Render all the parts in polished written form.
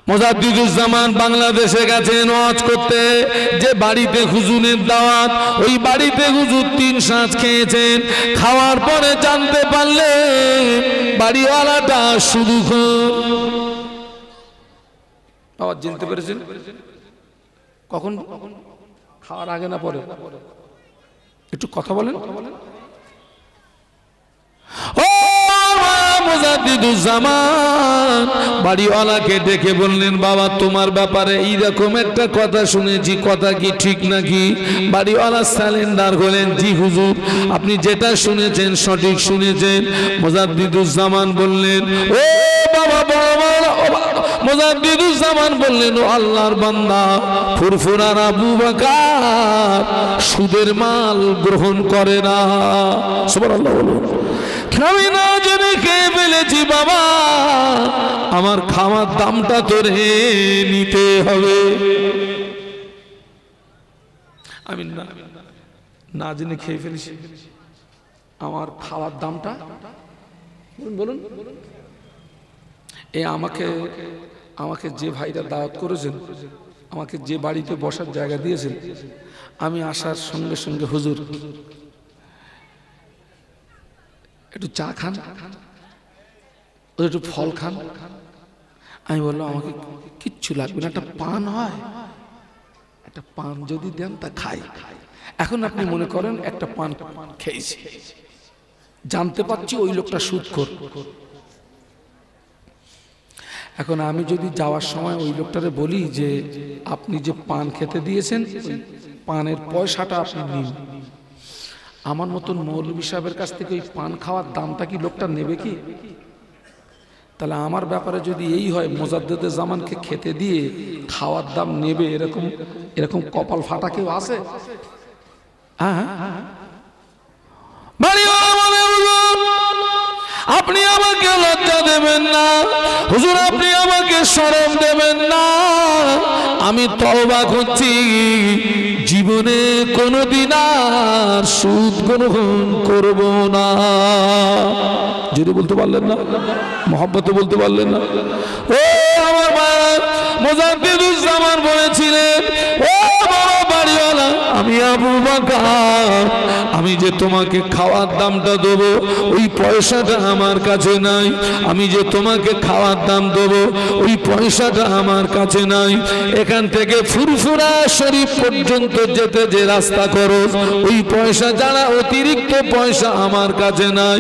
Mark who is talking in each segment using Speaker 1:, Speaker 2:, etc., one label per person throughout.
Speaker 1: মুজাদ্দিদুজ্জামান বাংলাদেশে গেছেন ওয়াজ করতে, যে বাড়িতে হুজুরের দাওয়াত, ওই বাড়িতে হুজুর 3 সাঁঝ খেয়েছেন। খাওয়ার পরে জানতে পারলেন বাড়িওয়ালাটা শুধু আওয়াজ জানতে পেরেছেন কখন? খাওয়ার আগে না পরে? একটু কথা বলেন। ও মুজাদ্দিদুজ্জামান বাড়িওয়ালাকে ডেকে বললেন, বাবা তোমার ব্যাপারে এইরকম একটা কথা শুনেছি, কথা কি ঠিক নাকি? বাড়িওয়ালা সালেন্ডার হলেন, জি হুজুর আপনি যেটা শুনেছেন সঠিক শুনেছেন। মুজাদ্দিদুজ্জামান বললেন, ও বাবা মুজাদ্দিদুজ্জামান বললেন, ও আল্লাহর বান্দা, ফুরফুরার আবু বকর সুদের মাল গ্রহণ করে না। সুবহানাল্লাহ বলুন। আমি না জেনে খেয়ে ফেলেছি বাবা, আমার খাওয়ার দামটা তো রে নিতে হবে। আমি না জেনে খেয়ে ফেলেছি, আমার খাওয়ার দামটা বলুন। আমাকে যে ভাইরা দাওয়াত করেছেন, আমাকে যে বাড়িতে বসার জায়গা দিয়েছেন, আমি আসার সঙ্গে সঙ্গে হুজুর একটু চা খান, একটু ফল খান। আমি বললাম আমাকে কিচ্ছু লাগবে না, একটা পান হয়, একটা পান যদি দেন তা খাই। এখন আপনি মনে করেন একটা পান খেয়েছি, জানতে পারছি ওই লোকটা সুদখোর। এখন আমি যদি যাওয়ার সময় ওই লোকটারে বলি যে আপনি যে পান খেতে দিয়েছেন ওই পানের পয়সাটা আপনি নিন, আমার মতন মৌলভী সাহেবের কাছ থেকে ওই পান খাওয়ার দামটা কি লোকটা নেবে কি? তাহলে আমার ব্যাপারে যদি এই হয় মুজাদ্দিদে জামানকে খেতে দিয়ে খাওয়ার দাম নেবে, এরকম কপাল ফাটা কেউ আছে? আপনি আমাকে লজ্জা দেবেন না হুজুর, আপনি আমাকে শরম দেবেন না। আমি তওবা করছি, জীবনে কোনোদিন আর সুদ গ্রহণ করব না। যদি বলতে পারলেন না, মহব্বতে বলতে পারলেন না। ও আমার ভাই মুজাদ্দিদুজ্জামান বলেছিলেন, ও বাবা বাড়িওয়ালা, আমি আবু বকর, আমি যে তোমাকে খাওয়ার দামটা দেবো ওই পয়সাটা আমার কাছে নাই। আমি যে তোমাকে খাওয়ার দাম দেবো ওই পয়সাটা আমার কাছে নাই। এখান থেকে ফুরফুরা শরীফ পর্যন্ত যেতে যে রাস্তা করো ওই পয়সা যারা অতিরিক্ত পয়সা আমার কাছে নাই।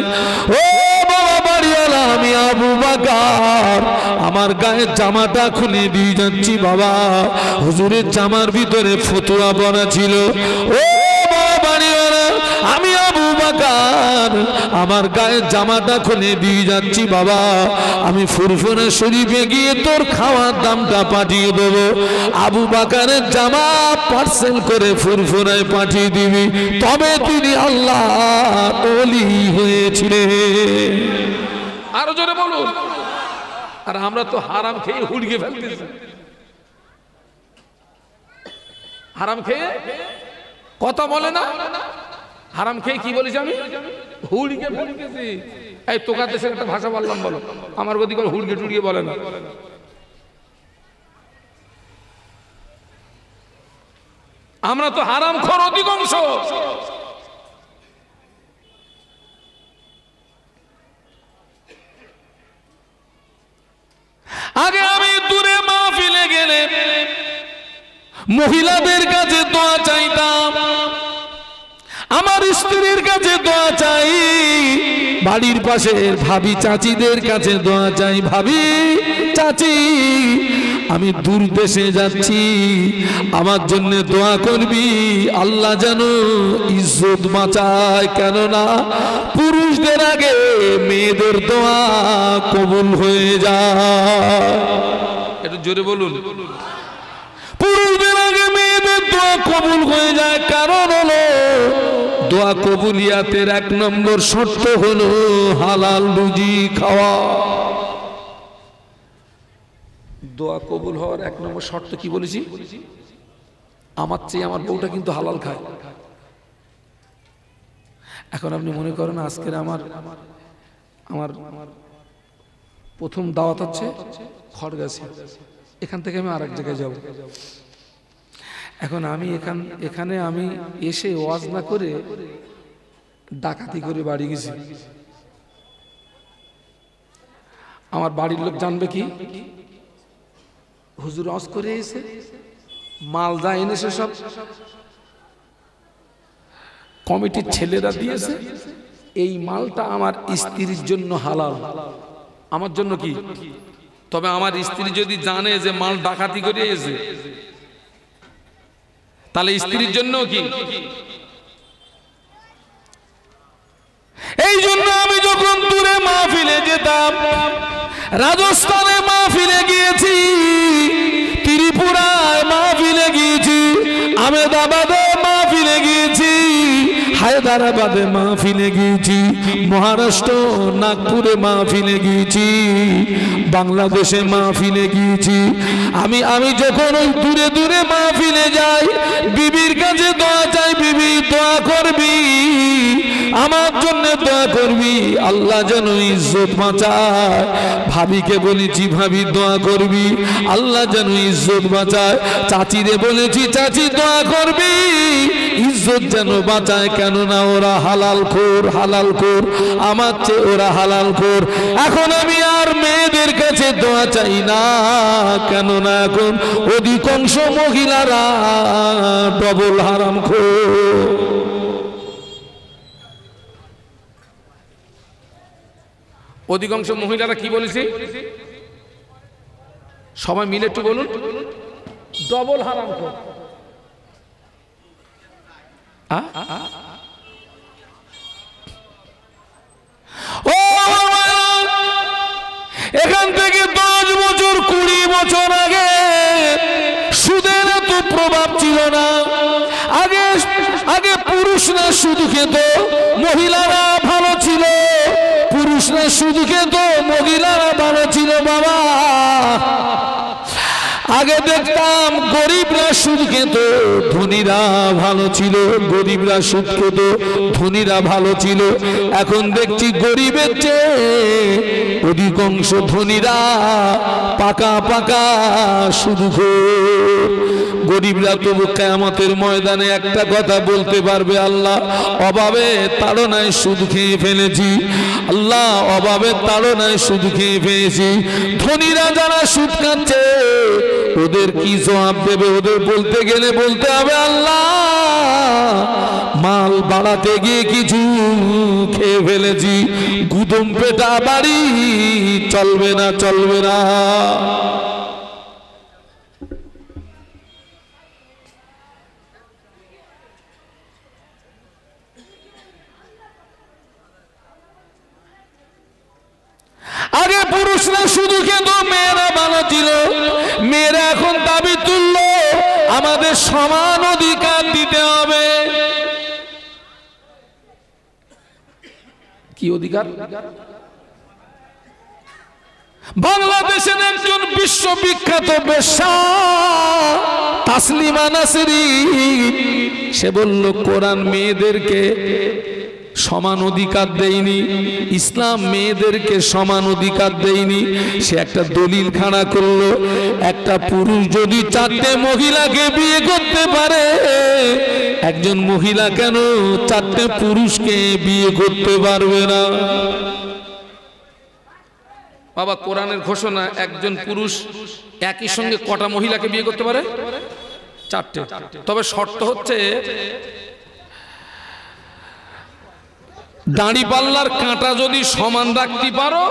Speaker 1: ও বাবা বাড়িওয়ালা, আমি আবু বকর আমার গায়ের জামাটা খুলে দিয়ে যাচ্ছি বাবা। হুজুরের জামার ভিতরে ফতুয়া পরা ছিল। ও বাবা বাড়িওয়ালা, আমি আবু বকর আমার গায়ের জামাটা খুলে দিয়ে যাচ্ছি বাবা। আমি ফুরফুরা শরীফে গিয়ে তোর খাওয়ার দামটা পাঠিয়ে দেবো। আবু বকরের জামা পার্সেল করে ফুরফুরায় পাঠিয়ে দিবি, তবে তিনি আল্লাহ ওলি হয়েছিলেন। আরো জোরে বলুন। আর আমরা তো হারাম খেয়ে হুড়িয়ে ফেলতেছি। হারাম খেয়ে কথা বলে না, হারাম খেয়ে কি বলেছি আমি? হুড়িয়ে ফেলতেছি। এই তোকার দেশের একটা ভাষা বললাম, বলো। আমার গতি করে হুড়িয়ে টুড়িয়ে বলে না। আমরা তো হারাম খোর অধিকাংশ। আগে আমি দূরে মাহফিলে গেলে মহিলাদের কাছে দোয়া চাইতাম, আমার স্ত্রীর কাছে দোয়া চাই, বাড়ির পাশের ভাবি চাচিদের কাছে দোয়া চাই। ভাবি চাচি, আমি দূর দেশে যাচ্ছি, আমার জন্য দোয়া করবি, আল্লাহ যেন ইজ্জত বাঁচায়। কেননা পুরুষদের আগে মেয়েদের দোয়া কবুল হয়ে যায়। একটু জোরে বলুন। পুরুষদের আগে মেয়েদের দোয়া কবুল হয়ে যায়। কারণ হলো দোয়া কবুলিয়াতের 1 নম্বর শর্ত হলো হালাল রুজি খাওয়া। দোয়া কবুল হওয়ার 1 নম্বর শর্ত কি বলেছি? আমার চেয়ে আমার বউটা কিন্তু হালাল খায়। এখন আপনি মনে করেন আজকের আমার প্রথম দাওয়াত হচ্ছে খড়গাছি, এখান থেকে আমি আরেক জায়গায় যাব। এখন আমি এখানে আমি এসে ওয়াজ না করে ডাকাতি করে বাড়ি গেছি। আমার বাড়ির লোক জানবে কি হুজুর ওয়াজ করে এসে মাল যা এনেছে সব কমিটির ছেলেরা দিয়েছে, এই মালটা আমার স্ত্রীর জন্য হালাল, আমার জন্য কি? তবে আমার স্ত্রী যদি জানে যে মাল ডাকাতি করে এসে, তাহলে স্ত্রীর জন্য কি? এই জন্য আমি যখন দূরে মাহফিলে যেতাম, রাজস্থানে মাহফিলে গিয়েছি, ত্রিপুরায় মাহফিলে গিয়েছি, আহমেদাবাদে মাহফিলে গিয়েছি, হায়দ্রাবাদে মাহফিলে গিয়েছি, মহারাষ্ট্র নাগপুরে মাহফিলে গিয়েছি, বাংলাদেশে মাহফিলে গিয়েছি। আমি যখন ওই দূরে দূরে মাহফিলে যাই, বিবির কাছে দোয়া চাই, বিবি দোয়া করবি, আমার জন্য দোয়া করবি, আল্লাহ যেন ইজ্জত বাঁচায়। ভাবিকে বলেছি ভাবি দোয়া করবি, আল্লাহ যেন ইজ্জত বাঁচায়। চাচিরে বলেছি চাচি দোয়া করবি, ইজ্জত যেন বাঁচায়, কেননা ওরা হালাল খোর, হালাল খোর, আমার চেয়ে ওরা হালাল খোর। এখন আমি আর মেয়েদের কাছে দোয়া চাই না, কেননা এখন অধিকাংশ মহিলারা ডবল হারাম খোর। অধিকাংশ মহিলারা কি বলেছে সবাই মিলে একটু বলুন, ডবল হারাম খোর। এখান থেকে 10 বছর 20 বছর আগে সুদের এত প্রভাব ছিল না। আগে পুরুষরা সুদ খেত, মহিলারা ভালো ছিল, পুরুষরা সুদ খেত, মহিলারা ভালো ছিল। বাবা আগে দেখতাম গরিবরা সুদ খেত, ধনীরা ভালো ছিল, গরিবরা সুদ খেত, ধনীরা ভালো ছিল। এখন দেখছি গরিবের চেয়ে অধিকাংশ ধনীরা পাকা পাকা সুদ খোর। গরিবরা তবু কিয়ামতের ময়দানে একটা কথা বলতে পারবে, আল্লাহ অভাবে তাড়নায় সুদ খেয়ে ফেলেছি, আল্লাহ অভাবে তাড়নায় সুদ খেয়ে ফেলেছি। ধনীরা যারা সুদ খাচ্ছে ওদের কি জবাব দেবে? ওদের বলতে গেলে বলতে হবে, আল্লাহ মাল বাড়াতে গিয়ে কিছু খেয়ে ফেলেছি, গুদম পেটা বাড়ি চলবে না, চলবে না। আগে পুরুষরা শুধু খেত, মেয়েরা ভালো ছিল, মেয়েরা এখন দাবি তুলল আমাদের সমান অধিকার দিতে হবে। কি অধিকার? বাংলাদেশের একজন বিশ্ববিখ্যাত বেশ্যা তাসলিমা নাসরিন, সে বলল কোরআন মেয়েদেরকে সমান অধিকার দেয়নি, ইসলাম মেয়েদেরকে সমান অধিকার দেয়নি। সে একটা দলিল খাড়া করলো, একটা পুরুষ যদি 4টে মহিলাকে বিয়ে করতে পারে, একজন মহিলা কেন 4টে পুরুষকে বিয়ে করতে পারবে না? বাবা কোরআনের ঘোষণা, একজন পুরুষ একই সঙ্গে কটা মহিলাকে বিয়ে করতে পারে? 4টে। তবে শর্ত হচ্ছে দাড়ি পাল্লার কাঁটা যদি সমান রাখতে পারো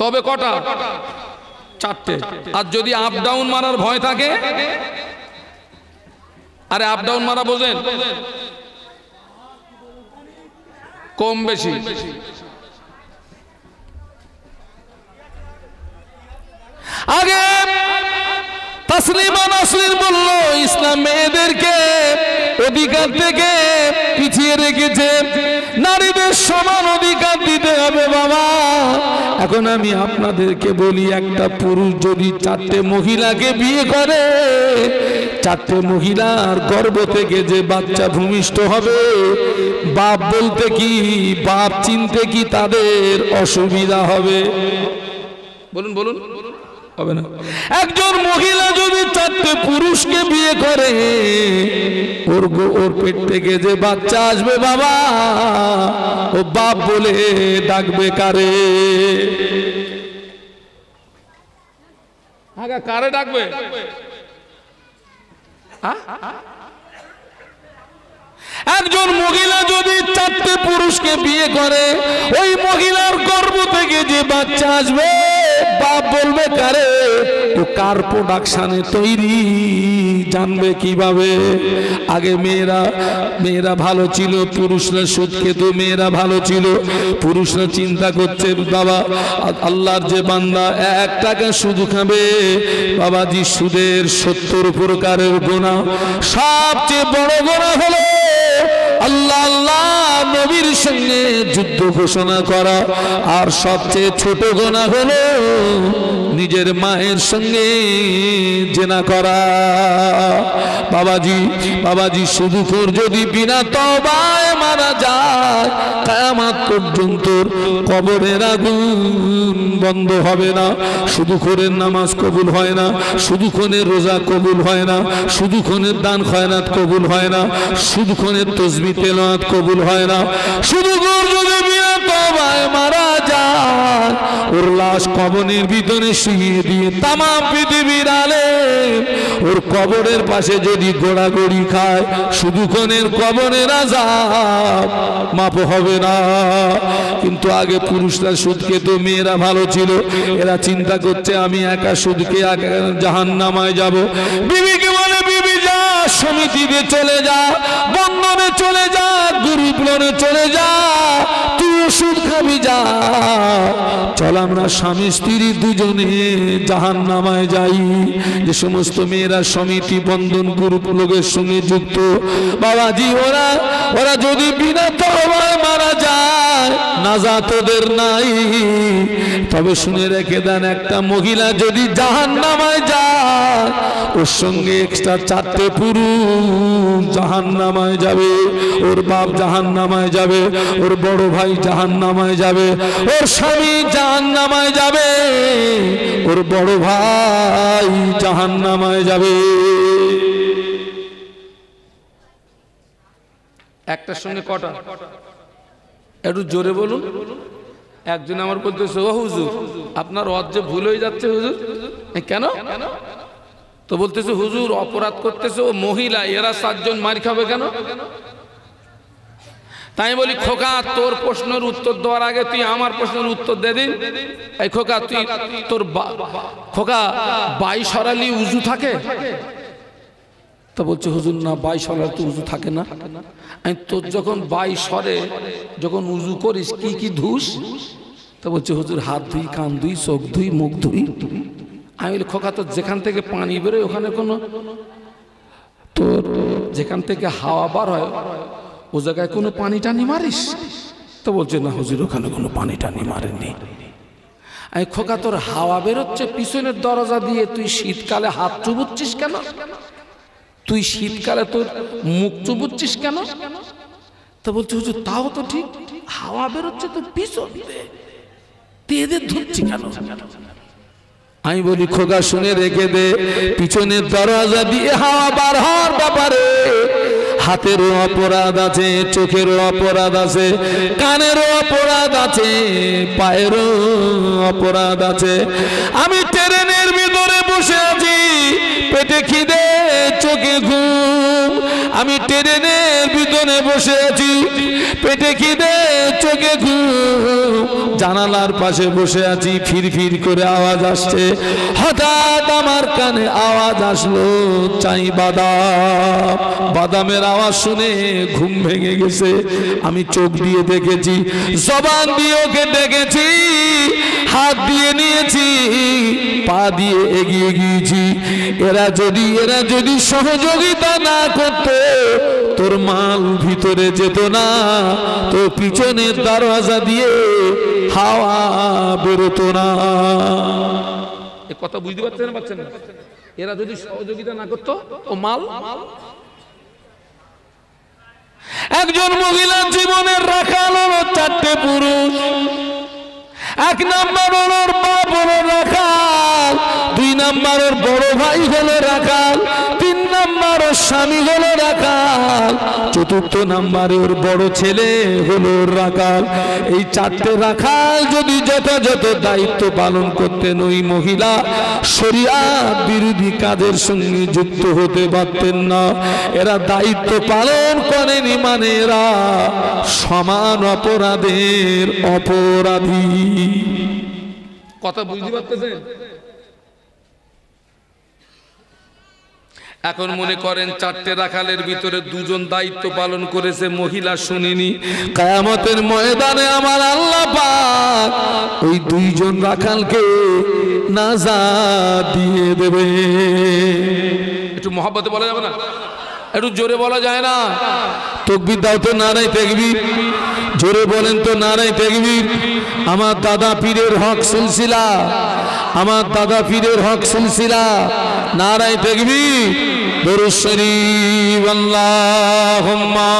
Speaker 1: তবে কটা? 4টে। আর যদি আপ ডাউন মারার ভয় থাকে, আরে আপ ডাউন মারা বোঝেন, কম বেশি, আগে তাসলিমা নাসরিন বলল ইসলাম মেয়েদেরকে অধিকার থেকে পিছিয়ে রেখেছে, নারীদের সমান অধিকার দিতে হবে। বাবা এখন আমি আপনাদেরকে বলি, একটা পুরুষ যদি 4টে মহিলাকে বিয়ে করে, 4টে মহিলার গর্ভ থেকে যে বাচ্চা ভূমিষ্ঠ হবে, বাপ বলতে কি, বাপ চিনতে কি তাদের অসুবিধা হবে? বলুন বলুন। হবে না। একজন মহিলা যদি 4টে পুরুষকে বিয়ে করে, ওর পেট থেকে যে বাচ্চা আসবে বাবা, ও বাপ বলে ডাকবে কারে? আগা কারে ডাকবে? একজন মহিলা যদি 4টে পুরুষকে বিয়ে করে, ওই মহিলার গর্ভ থেকে যে বাচ্চা আসবে বাপ বলবে কারে? তো কার প্রোডাকশনে তৈরি জানবে কিভাবে? আগে মেয়েরা ভালো ছিল, পুরুষরা সুদ খেত, মেয়েরা ভালো ছিল। পুরুষরা চিন্তা করছে বাবা আল্লাহর যে বান্দা 1 টাকা সুদ খাবে, বাবাজি সুদের 70 প্রকারের গুনাহ। সবচেয়ে বড় গুনাহ হলো আল্লাহ আল্লাহ নবীর সঙ্গে যুদ্ধ ঘোষণা করা, আর সবচেয়ে ছোট গুনাহ হলো নিজের মায়ের সঙ্গে জেনা করা। বাবাজি সুদখোর যদি বিনা তওবায় মারা যায়, কিয়ামত পর্যন্ত কবরের আগুন বন্ধ হবে না। সুদখোরের নামাজ কবুল হয় না, সুদখোরের রোজা কবুল হয় না, সুদখোরের দান খয়রাত কবুল হয় না, সুদখোরের তাসবিহ তেলাওয়াত কবুল হয় না। সুদখোর যদি বিনা তওবায় মারা যায়, ওর লাশ কবরের ভিতরে শুইয়ে দিয়ে তামাম পৃথিবীর আলেম ওর কবরের পাশে যদি গোড়াগড়ি খায়, সুদখোরের কবরের আযাব মাপ হবে না। কিন্তু আগে পুরুষরা সুদ খেত, মেয়েরা ভালো ছিল, এরা চিন্তা করছে আমি একা সুদ খেয়ে জাহান্নামায় যাব। বিবিকে বলে বিবি যা, সমিতিতে চলে যা, বন্ধনে চলে যা, গরিব লোনে চলে যা, তুই সুদ খাবি যা। চল আমরা স্বামী স্ত্রী দুজনে জাহান্নামায় যাই। যে সমস্ত মেয়েরা সমিতি বন্ধন গ্রুপ লোকের সঙ্গে যুক্ত, বাবাজি ওরা যদি বিনা তওবায় মারা যায়, নাজাত ওদের নাই। তবে শুনে রেখে দেন, একটা মহিলা যদি জাহান্নামায় যায়, ওর সঙ্গে এক্সট্রা 4টে পুরুষ জাহান্নামায় যাবে। ওর বাপ জাহান্নামায় যাবে, ওর বড় ভাই জাহান্নামায় যাবে, ওর স্বামী জাহান্নামায় যাবে, ওর বড় ভাই জাহান্নামায় যাবে। একটার সঙ্গে কটা? একটু জোরে বলুন। একজন আমার বলতেছে, ও হুজুর আপনার ওয়াজ যে ভুল হয়ে যাচ্ছে হুজুর। কেন? তো বলতেছে হুজুর অপরাধ করতেছে ও মহিলা, এরা 7 জন মার খাবে কেন? তাই বলি খোকা তোর প্রশ্নের উত্তর দেওয়ার আগে তুই আমার প্রশ্নের উত্তর দে দিন। এই খোকা তুই তোর খোকা 22 সরালি উজু থাকে? তো বলছে হুজুর না 22 সরালি তো উজু থাকে না। আমি তোর যখন 22 সরে যখন উজু করিস কি কি ধুস? তো বলছে হুজুর হাত ধুই, কান ধুই, চোখ ধুই, মুখ ধুই। আমি বলি খোকা তোর যেখান থেকে পানি বেরোয় ওখানে কোনো, তোর যেখান থেকে হাওয়া বার হয় ও জায়গায় কোনো পানি টানি মারিস? তো বলছে না হুজুর ওখানে কোনো পানি টানি মারেনি। আমি খোকা তোর হাওয়া বেরোচ্ছে পিছনের দরজা দিয়ে, তুই শীতকালে হাত চুবুচ্ছিস কেন? তুই শীতকালে তোর মুখ চুবুচ্ছিস কেন? তো বলছে হুজুর তাও তো ঠিক, হাওয়া বেরোচ্ছে তোর পিছন দিয়ে, তুই এদের ধুচ্ছি কেন? আমি বলি খোকা শুনে রেখে দে, পিছনের দরজা দিয়ে হাওয়া বার হওয়ার ব্যাপারে হাতেরও অপরাধ আছে, চোখেরও অপরাধ আছে, কানেরও অপরাধ আছে, পায়েরও অপরাধ আছে। আমি ট্রেনের ভিতরে বসে আছি, পেটে খিদে চোখে ঘুম। আমি ট্রেনের ভিতরে বসে আছি, পেটে খিদে চোখে ঘুম। জানালার পাশে বসে আছি, ফির করে আওয়াজ আসছে। হঠাৎ আমার কানে আওয়াজ আসলো চাই বাদাম। বাদামের আওয়াজ শুনে ঘুম ভেঙে গেছে। আমি চোখ দিয়ে দেখেছি, জবান দিয়ে ওকে ডেকেছি, হাত দিয়ে নিয়েছি, পা দিয়ে এগিয়ে গিয়েছি। এরা যদি সহযোগিতা না করত, তোর মাল ভিতরে যেত না, তো পিছনের দরজা দিয়ে হাওয়া বেরোতো না। এ কথা বুঝতে পারছেন না? এরা যদি সহযোগিতা না করতো ও মাল। একজন মহিলার জীবনের রাখাল হলো 4টে পুরুষ। 1 নম্বর হলো বাপ হলো রাখাল, নাম্বার ওর বড় ভাই হলো রাখাল, 3 নাম্বার ওর স্বামী হলো রাখাল, 4র্থ নাম্বারে ওর বড় ছেলে হলো রাখাল। এই 4টে রাখাল যদি যথাযথ দায়িত্ব পালন করতেন, ওই মহিলা শরিয়াত বিরোধী কাজের সঙ্গে যুক্ত হতে পারতেন না। এরা দায়িত্ব পালন করেনি মানে এরা সমান অপরাধের অপরাধী। কথা বুঝতে পারতেছেন? এখন মনে করেন 4টে রাখালের ভিতরে 2জন দায়িত্ব পালন করেছে, মহিলা শুনিনি। কিয়ামতের ময়দানে আমার আল্লাহ পাক ওই 2জন রাখালকে নাজাত দিয়ে দেবে। একটু মহব্বতে বলা যাবে না? একটু জোরে বলা যায় না? তাকবীর দাও তো, নারায়ে তাকবীর। জোরে বলেন তো, নারায়ে তাকবীর। আমার দাদা পীরের হক সিলসিলা, আমার দাদা পীরের হক সিলসিলা, নারায়ে তাকবীর। দরুদ শরীফ আল্লাহুম্মা।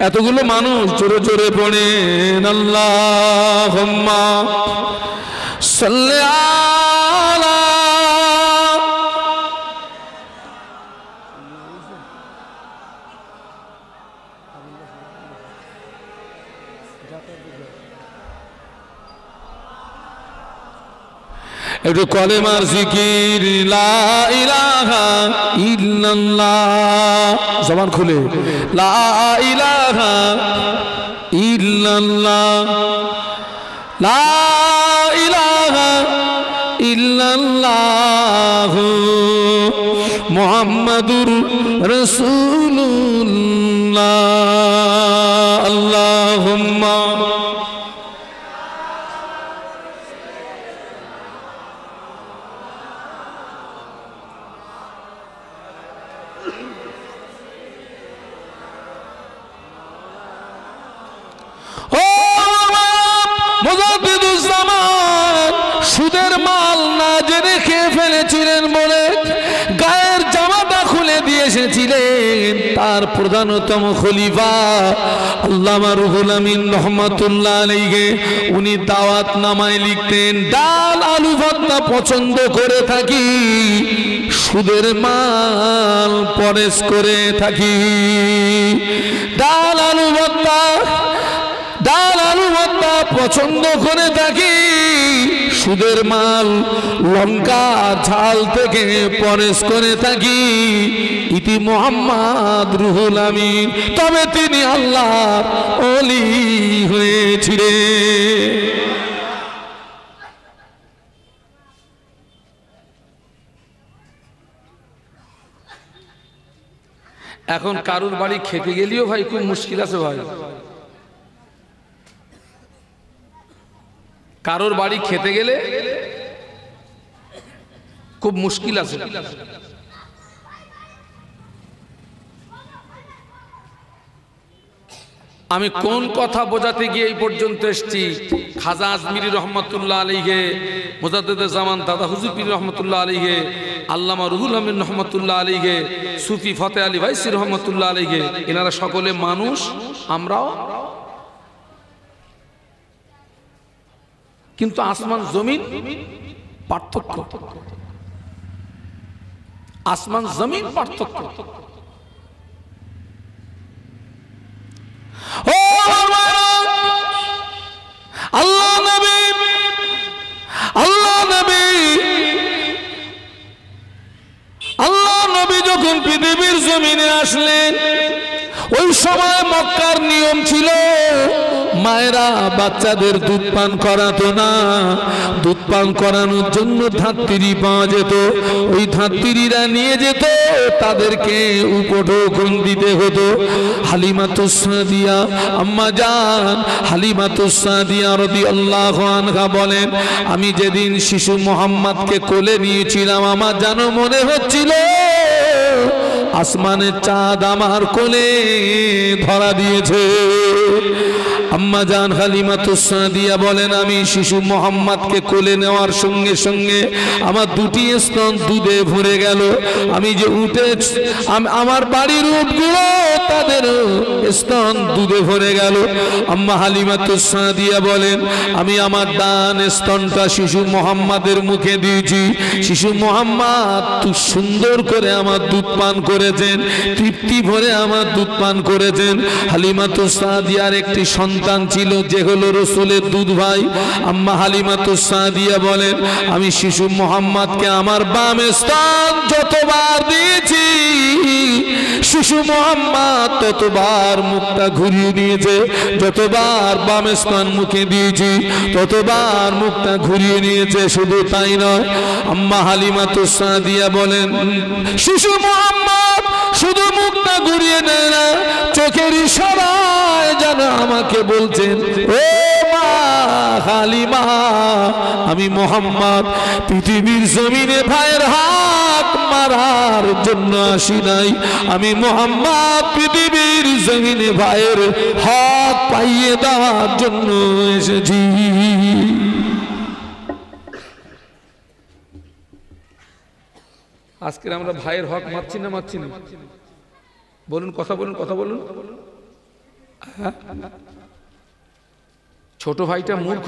Speaker 1: এতগুলো মানুষ জোরে জোরে পড়েন আল্লাহুম্মা সাল্লি আলা। একটু কলেমার জিকির, লা ইলাহা ইল্লাল্লাহ, জবান খুলে লা ইলাহা ইল্লাল্লাহ, লা ইলাহা ইল্লাল্লাহ মুহাম্মাদুর রাসূলুল্লাহ। আল্লাহুম্মা সুদের মাল না জেনে খেয়ে ফেলেছিলেন বলে গায়ের জামাটা খুলে দিয়ে এসেছিলেন। তার প্রধানতম খলিফা আল্লামা রুহুল আমিন রহমাতুল্লাহ আলাইহি, উনি দাওয়াত নামায় লিখতেন, ডাল আলু ভর্তা পছন্দ করে থাকি, সুদের মাল পরেশ করে থাকি। ডাল আলু ভর্তা, ডাল আলু ভর্তা পছন্দ করে থাকি, সুদের মাল লঙ্কা ঝাল থেকে পরেশ করে থাকি। ইতি মুহাম্মদ রুহুল আমিন, তবে তিনি আল্লাহর ওলি হয়েছিলেন। এখন কারুর বাড়ি খেতে গেলেও ভাই খুব মুশকিল আছে ভাই, কারোর বাড়ি খেতে গেলে খুব মুশকিল আছে। আমি কোন কথা বোঝাতে গিয়ে এই পর্যন্ত এসেছি, খাজা আজমিরি রহমাতুল্লাহ আলাইহি, মুজাদ্দিদে জামান দাদা হুজুর পীর রহমাতুল্লাহ আলাইহি, আল্লামা রুহুল আমিন রহমাতুল্লাহ আলাইহি, সুফি ফতে আলী ভাইসি রহমাতুল্লাহ আলাইহি, এনারা সকলে মানুষ, আমরাও। কিন্তু আসমান জমিন পার্থক্য, আসমান জমিন পার্থক্য। ও আল্লাহ নবী, আল্লাহ নবী, আল্লাহ নবী যখন পৃথিবীর জমিনে আসলেন, ওই সময় মক্কার নিয়ম ছিল মায়েরা বাচ্চাদের দুধ পান করাতো না। দুধ পান করানোর জন্য ধাত্রী পাওয়া যেত, ওই ধাত্রীরা নিয়ে যেত, তাদেরকে উপঢৌকন দিতে হতো। হালিমাতুস সাদিয়া আম্মা জান হালিমাতুস সাদিয়া রাদিয়াল্লাহু আনহা বলেন, আমি যেদিন শিশু মুহাম্মদকে কোলে নিয়েছিলাম, আমার যেন মনে হচ্ছিল আসমানের চাঁদ আমার কোলে ধরা দিয়েছে। আম্মা জান হালিমাতুস সাদিয়া বলেন আমি শিশু মোহাম্মদকে কোলে নেওয়ার সঙ্গে সঙ্গে আমার দুটি স্তন দুধে ভরে গেল। আমি যে উঠে আমার বাড়ির উটগুলো তাদের স্তন দুধে ভরে গেল। আম্মা হালিমাতুস সাদিয়া বলেন আমি আমার ডান স্তনটা শিশু মোহাম্মদের মুখে দিয়েছি। শিশু মোহাম্মদ তুই সুন্দর করে আমার দুধ পান করেছেন, তৃপ্তি ভরে আমার দুধ পান করেছেন। হালিমাতুস সাদিয়ার একটি সন্তান ছিল যে হলো রাসূলের দুধ ভাই। আম্মা হালিমাতুস সাদিয়া বলেন আমি শিশু মোহাম্মদকে আমার বাম স্তন যতবার দিয়েছি শিশু মোহাম্মদ ততবার মুখটা ঘুরিয়ে নিয়েছে, যতবার বাম স্তন মুখে দিয়েছি ততবার মুখটা ঘুরিয়ে নিয়েছে। শুধু তাই নয়, আম্মা হালিমাতুস সাদিয়া বলেন শিশু মোহাম্মদ শুধু মুখটা ঘুরিয়ে নেয় না, চোখের ইশারায় যেন আমাকে বলছেন ও মা হালিমা আমি মোহাম্মদ পৃথিবীর জমিনে ভাইয়ের হক মারার জন্য আসি নাই, আমি মোহাম্মদ পৃথিবীর জমিনে ভাইয়ের হক পাইয়ে দেওয়ার জন্য এসেছি। আজকে আমরা ভাইয়ের হক মারছি না মারছি না? বলুন, কথা বলুন, কথা বলুন। ছোট ভাইটা মূর্খ,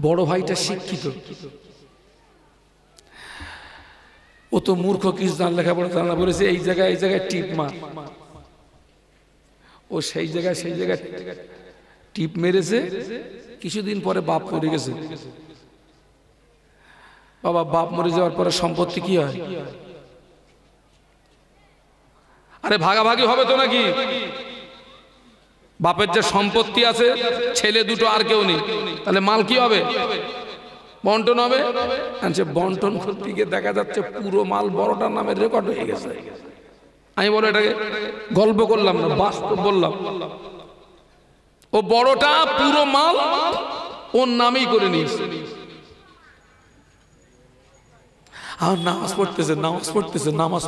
Speaker 1: বড় ভাইটা শিক্ষিত। ও তো মূর্খ, কিছু জান লেখাপড়া জানা, বলেছে এই জায়গায় টিপ মার। ও সেই জায়গায় টিপ মেরেছে। কিছুদিন পরে বাপ মরে গেছে। বাবা, বাপ মরে যাওয়ার পরে সম্পত্তি কি হয়? আরে ভাগাভাগি হবে তো নাকি? বাপের যে সম্পত্তি আছে, ছেলে দুটো আর কেউ নেই, তাহলে মাল কি হবে? বন্টন হবে। বন্টন করতে গিয়ে দেখা যাচ্ছে পুরো মাল বড়টার নামে রেকর্ড হয়ে গেছে। আমি বলো এটাকে গল্প করলাম না, বাস্তব বললাম। ও বড়টা পুরো মাল ওর নামেই করে নিয়েছে। আর নামাজ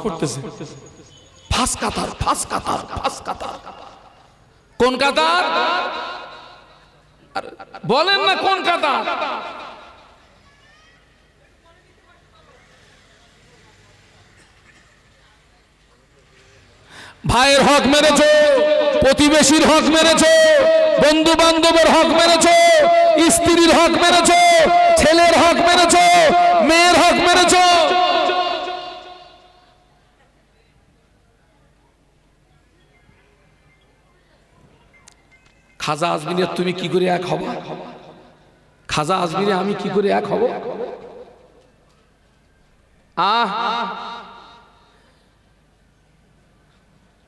Speaker 1: পড়তেছে ফাঁস কাতার। কোন কাতার বলেন না? কোন কাতার? ভাইয়ের হক মেরেছো, প্রতিবেশীর হক মেরেছো, বন্ধু বান্ধবের হক মেরেছো, স্ত্রীর হক মেরেছো, ছেলের হক মেরেছো, মেয়ের হক মেরেছো। খাজা আজমিরের তুমি কি করে এক হব? খাজা আজমিরে আমি কি করে এক হব?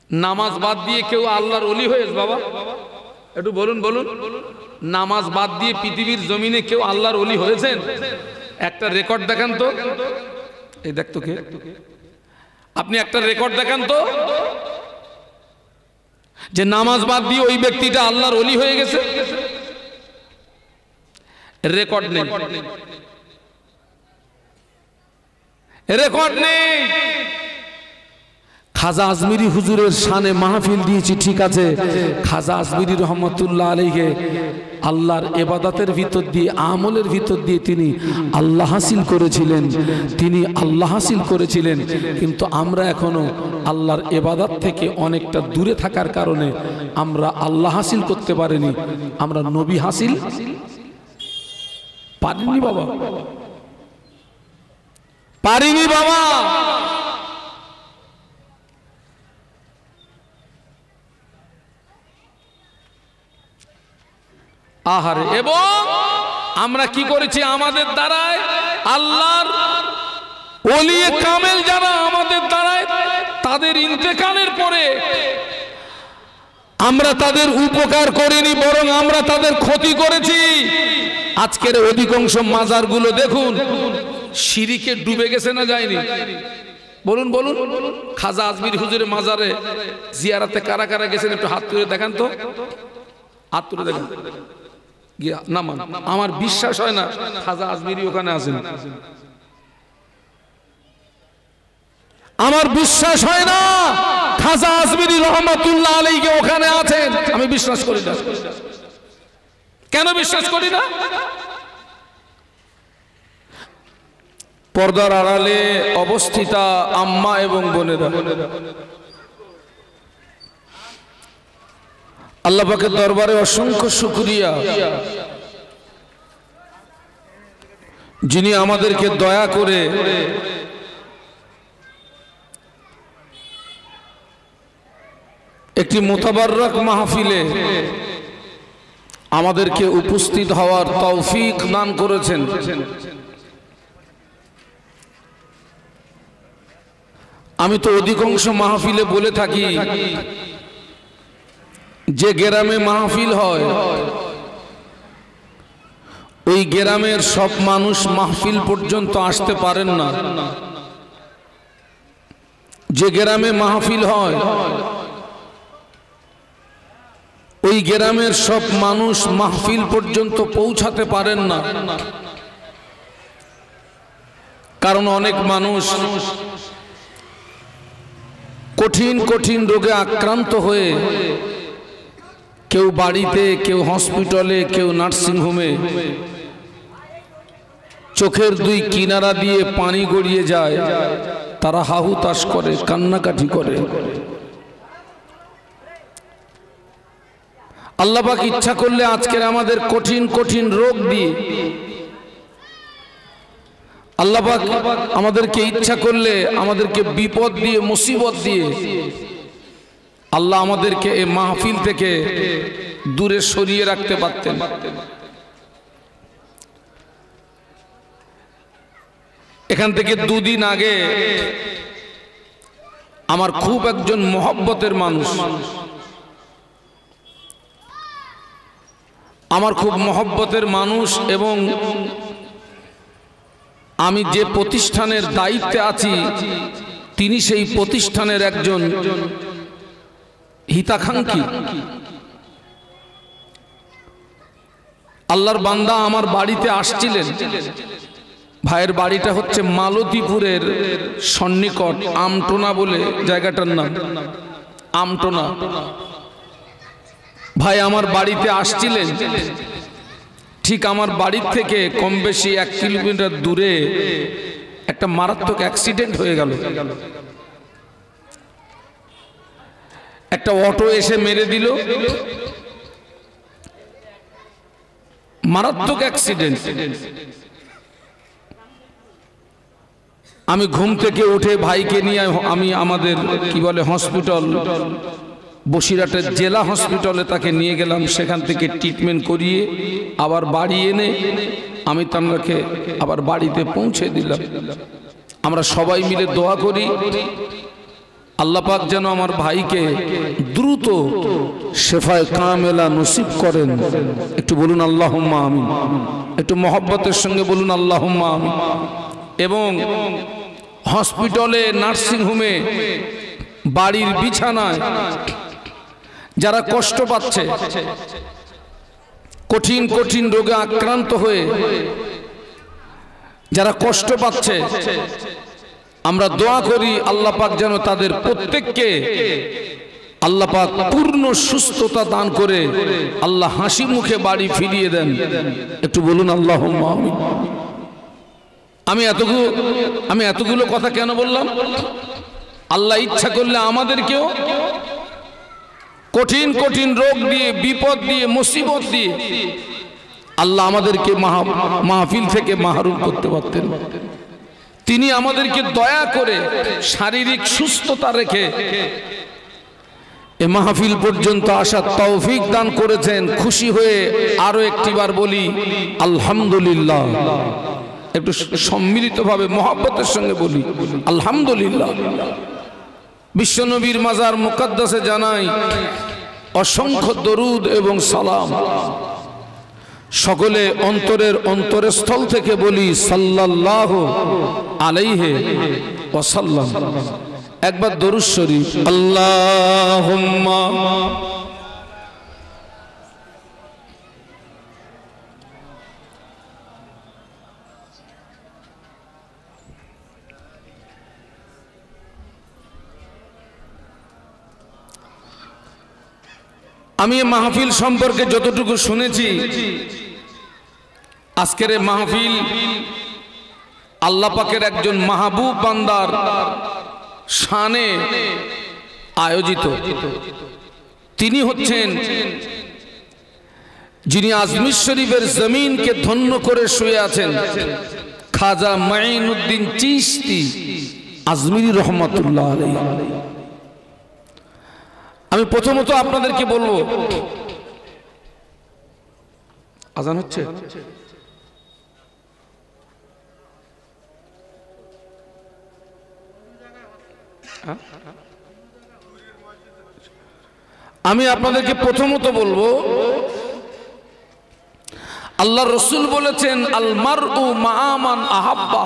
Speaker 1: নামাজ বাদ দিয়ে কেউ আল্লাহর ওলি হয়েছে? বাবা একটু বলুন। নামাজ বাদ দিয়ে পৃথিবীর জমিনে কেউ আল্লাহর ওলি হয়েছেন? একটা রেকর্ড দেখান তো। এই দেখতো কে? আপনি একটা রেকর্ড দেখান তো যে নামাজ বাদ দিয়ে ওই ব্যক্তিটা আল্লাহর ওলি হয়ে গেছে। রেকর্ড নেই, রেকর্ড নেই। খাজা আজমিরি হুজুরের শানে মাহফিল দিয়েছি, ঠিক আছে। খাজা আজমিরি রহমতুল্লাহ আলাইহি আল্লাহর ইবাদতের ভিতর দিয়ে, আমলের ভিতর দিয়ে তিনি আল্লাহ হাসিল করেছিলেন। কিন্তু আমরা এখনো আল্লাহর ইবাদত থেকে অনেকটা দূরে থাকার কারণে আমরা আল্লাহ হাসিল করতে পারিনি, আমরা নবী হাসিল পারিনি। বাবা আহারে। এবং আমরা কি করেছি? আমাদের দ্বারায় আল্লাহর ওলি কামেল যারা আমাদের দ্বারায়, তাদের ইন্তেকালের পরে আমরা তাদের উপকার করিনি, বরং আমরা তাদের ক্ষতি করেছি। আজকের অধিকাংশ মাজারগুলো দেখুন শিরিকে ডুবে গেছে না যায়নি? বলুন। খাজা আজমির হুজুরের মাজারে জিয়ারাতে কারা কারা গেছেন একটু হাত তুলে দেখান তো। হাত তুলে দেখান। আমার বিশ্বাস হয় না খাজা আজমিরি ওখানে আছেন। আমার বিশ্বাস হয় না খাজা আজমিরি রহমাতুল্লাহ আলাইহি ওখানে আছেন। আমি বিশ্বাস করি না। কেন বিশ্বাস করি না? পর্দার আড়ালে অবস্থিতা আম্মা এবং বোনেরা, আল্লাহ পাকের দরবারে অসংখ্য শুকরিয়া, যিনি আমাদেরকে দয়া করে একটি মুতাবাররক মাহফিলে আমাদেরকে উপস্থিত হওয়ার তৌফিক দান করেছেন। আমি তো অধিকাংশ মাহফিলে বলে থাকি, যে গ্রামে মাহফিল হয় ওই গ্রামের সব মানুষ মাহফিল পর্যন্ত আসতে পারেন না। যে গ্রামে মাহফিল হয় ওই গ্রামের সব মানুষ মাহফিল পর্যন্ত পৌঁছাতে পারেন না। কারণ অনেক মানুষ কঠিন কঠিন রোগে আক্রান্ত হয়ে, কেউ বাড়িতে, কেউ হসপিটালে, কেউ নার্সিং হোমে, চোখের দুই কিনারা দিয়ে পানি গড়িয়ে যায়, তারা হাহুতাশ করে, কান্নাকাটি করে। আল্লাহ পাক ইচ্ছা করলে আজকের আমাদের কঠিন কঠিন রোগ দিয়ে, আল্লাহ পাক আমাদেরকে ইচ্ছা করলে আমাদেরকে বিপদ দিয়ে, মুসিবত দিয়ে আল্লাহ আমাদেরকে এই মাহফিল থেকে দূরে সরিয়ে রাখতে পারতেন। এখান থেকে দুদিন আগে আমার খুব একজন মহব্বতের মানুষ, আমার খুব মহব্বতের মানুষ, এবং আমি যে প্রতিষ্ঠানের দায়িত্বে আছি তিনি সেই প্রতিষ্ঠানের একজন হিতাকাঙ্ক্ষী। আল্লাহর বান্দা আমার বাড়িতে আসছিলেন। ভাইয়ের বাড়িটা হচ্ছে মালতীপুরের সন্নিকট আমটোনা বলে জায়গাটার নাম, আমটোনা। ভাই আমার বাড়িতে আসছিলেন, ঠিক আমার বাড়ির থেকে কম বেশি 1 কিলোমিটার দূরে একটা মারাত্মক অ্যাক্সিডেন্ট হয়ে গেল। একটা অটো এসে মেরে দিল, মারাত্মক অ্যাক্সিডেন্ট। আমি ঘুম থেকে উঠে ভাইকে নিয়ে আমি আমাদের কি বলে হসপিটাল, বসিরহাটের জেলা হসপিটালে তাকে নিয়ে গেলাম। সেখান থেকে ট্রিটমেন্ট করিয়ে আবার বাড়ি এনে আমি তাকে আবার বাড়িতে পৌঁছে দিলাম। আমরা সবাই মিলে দোয়া করি আল্লাহ পাক যেন আমার ভাইকে দ্রুত শেফায়ে কামেলা নসিব করেন। একটু বলুন আল্লাহুম্মা আমিন, একটু মহব্বতের সঙ্গে বলুন আল্লাহুম্মা আমিন। এবং হসপিটালে, নার্সিং হোমে, বাড়ির বিছানায় যারা কষ্ট পাচ্ছে, কঠিন কঠিন রোগে আক্রান্ত হয়ে যারা কষ্ট পাচ্ছে, আমরা দোয়া করি আল্লাহ পাক যেন তাদের প্রত্যেককে আল্লাহ পাক পূর্ণ সুস্থতা দান করে আল্লাহ হাসি মুখে বাড়ি ফিরিয়ে দেন। একটু বলুন আল্লাহুম্মা আমিন। আমি এতগুলো কথা কেন বললাম? আল্লাহ ইচ্ছা করলে আমাদেরকেও কঠিন কঠিন রোগ দিয়ে, বিপদ দিয়ে, মুসিবত দিয়ে আল্লাহ আমাদেরকে মাহফিল থেকে মাহরুম করতে পারতেন। তিনি আমাদেরকে দয়া করে শারীরিক সুস্থতা রেখে এ মাহফিল পর্যন্ত আসার তৌফিক দান করেছেন। খুশি হয়ে আরো একটিবার বলি আলহামদুলিল্লাহ। একটু সম্মিলিতভাবে মহব্বতের সঙ্গে বলি আলহামদুলিল্লাহ। বিশ্বনবীর মাজার মুকদ্দাসে জানাই অসংখ্য দরুদ এবং সালাম। সকলে অন্তরের অন্তরস্থল থেকে বলি সাল্লাল্লাহু আলাইহি ওয়াসাল্লাম। একবার দরুদ শরীফ। আল্লাহুম্মা আমি এই মাহফিল সম্পর্কে যতটুকু শুনেছি, আজকের এই মাহফিল আল্লাহ পাকের একজন মাহবুব বান্দার শানে আয়োজিত। তিনি হচ্ছেন যিনি আজমির শরীফের জমিনকে ধন্য করে শুয়ে আছেন, খাজা মাইনুদ্দিন চিশতি আজমিরি রহমাতুল্লাহ আলাইহি। আমি প্রথমত আপনাদেরকে বলবো, আজান হচ্ছে? আমি আপনাদেরকে প্রথমত বলবো, আল্লাহ রসুল বলেছেন আল মারউ মা মান আহাব্বা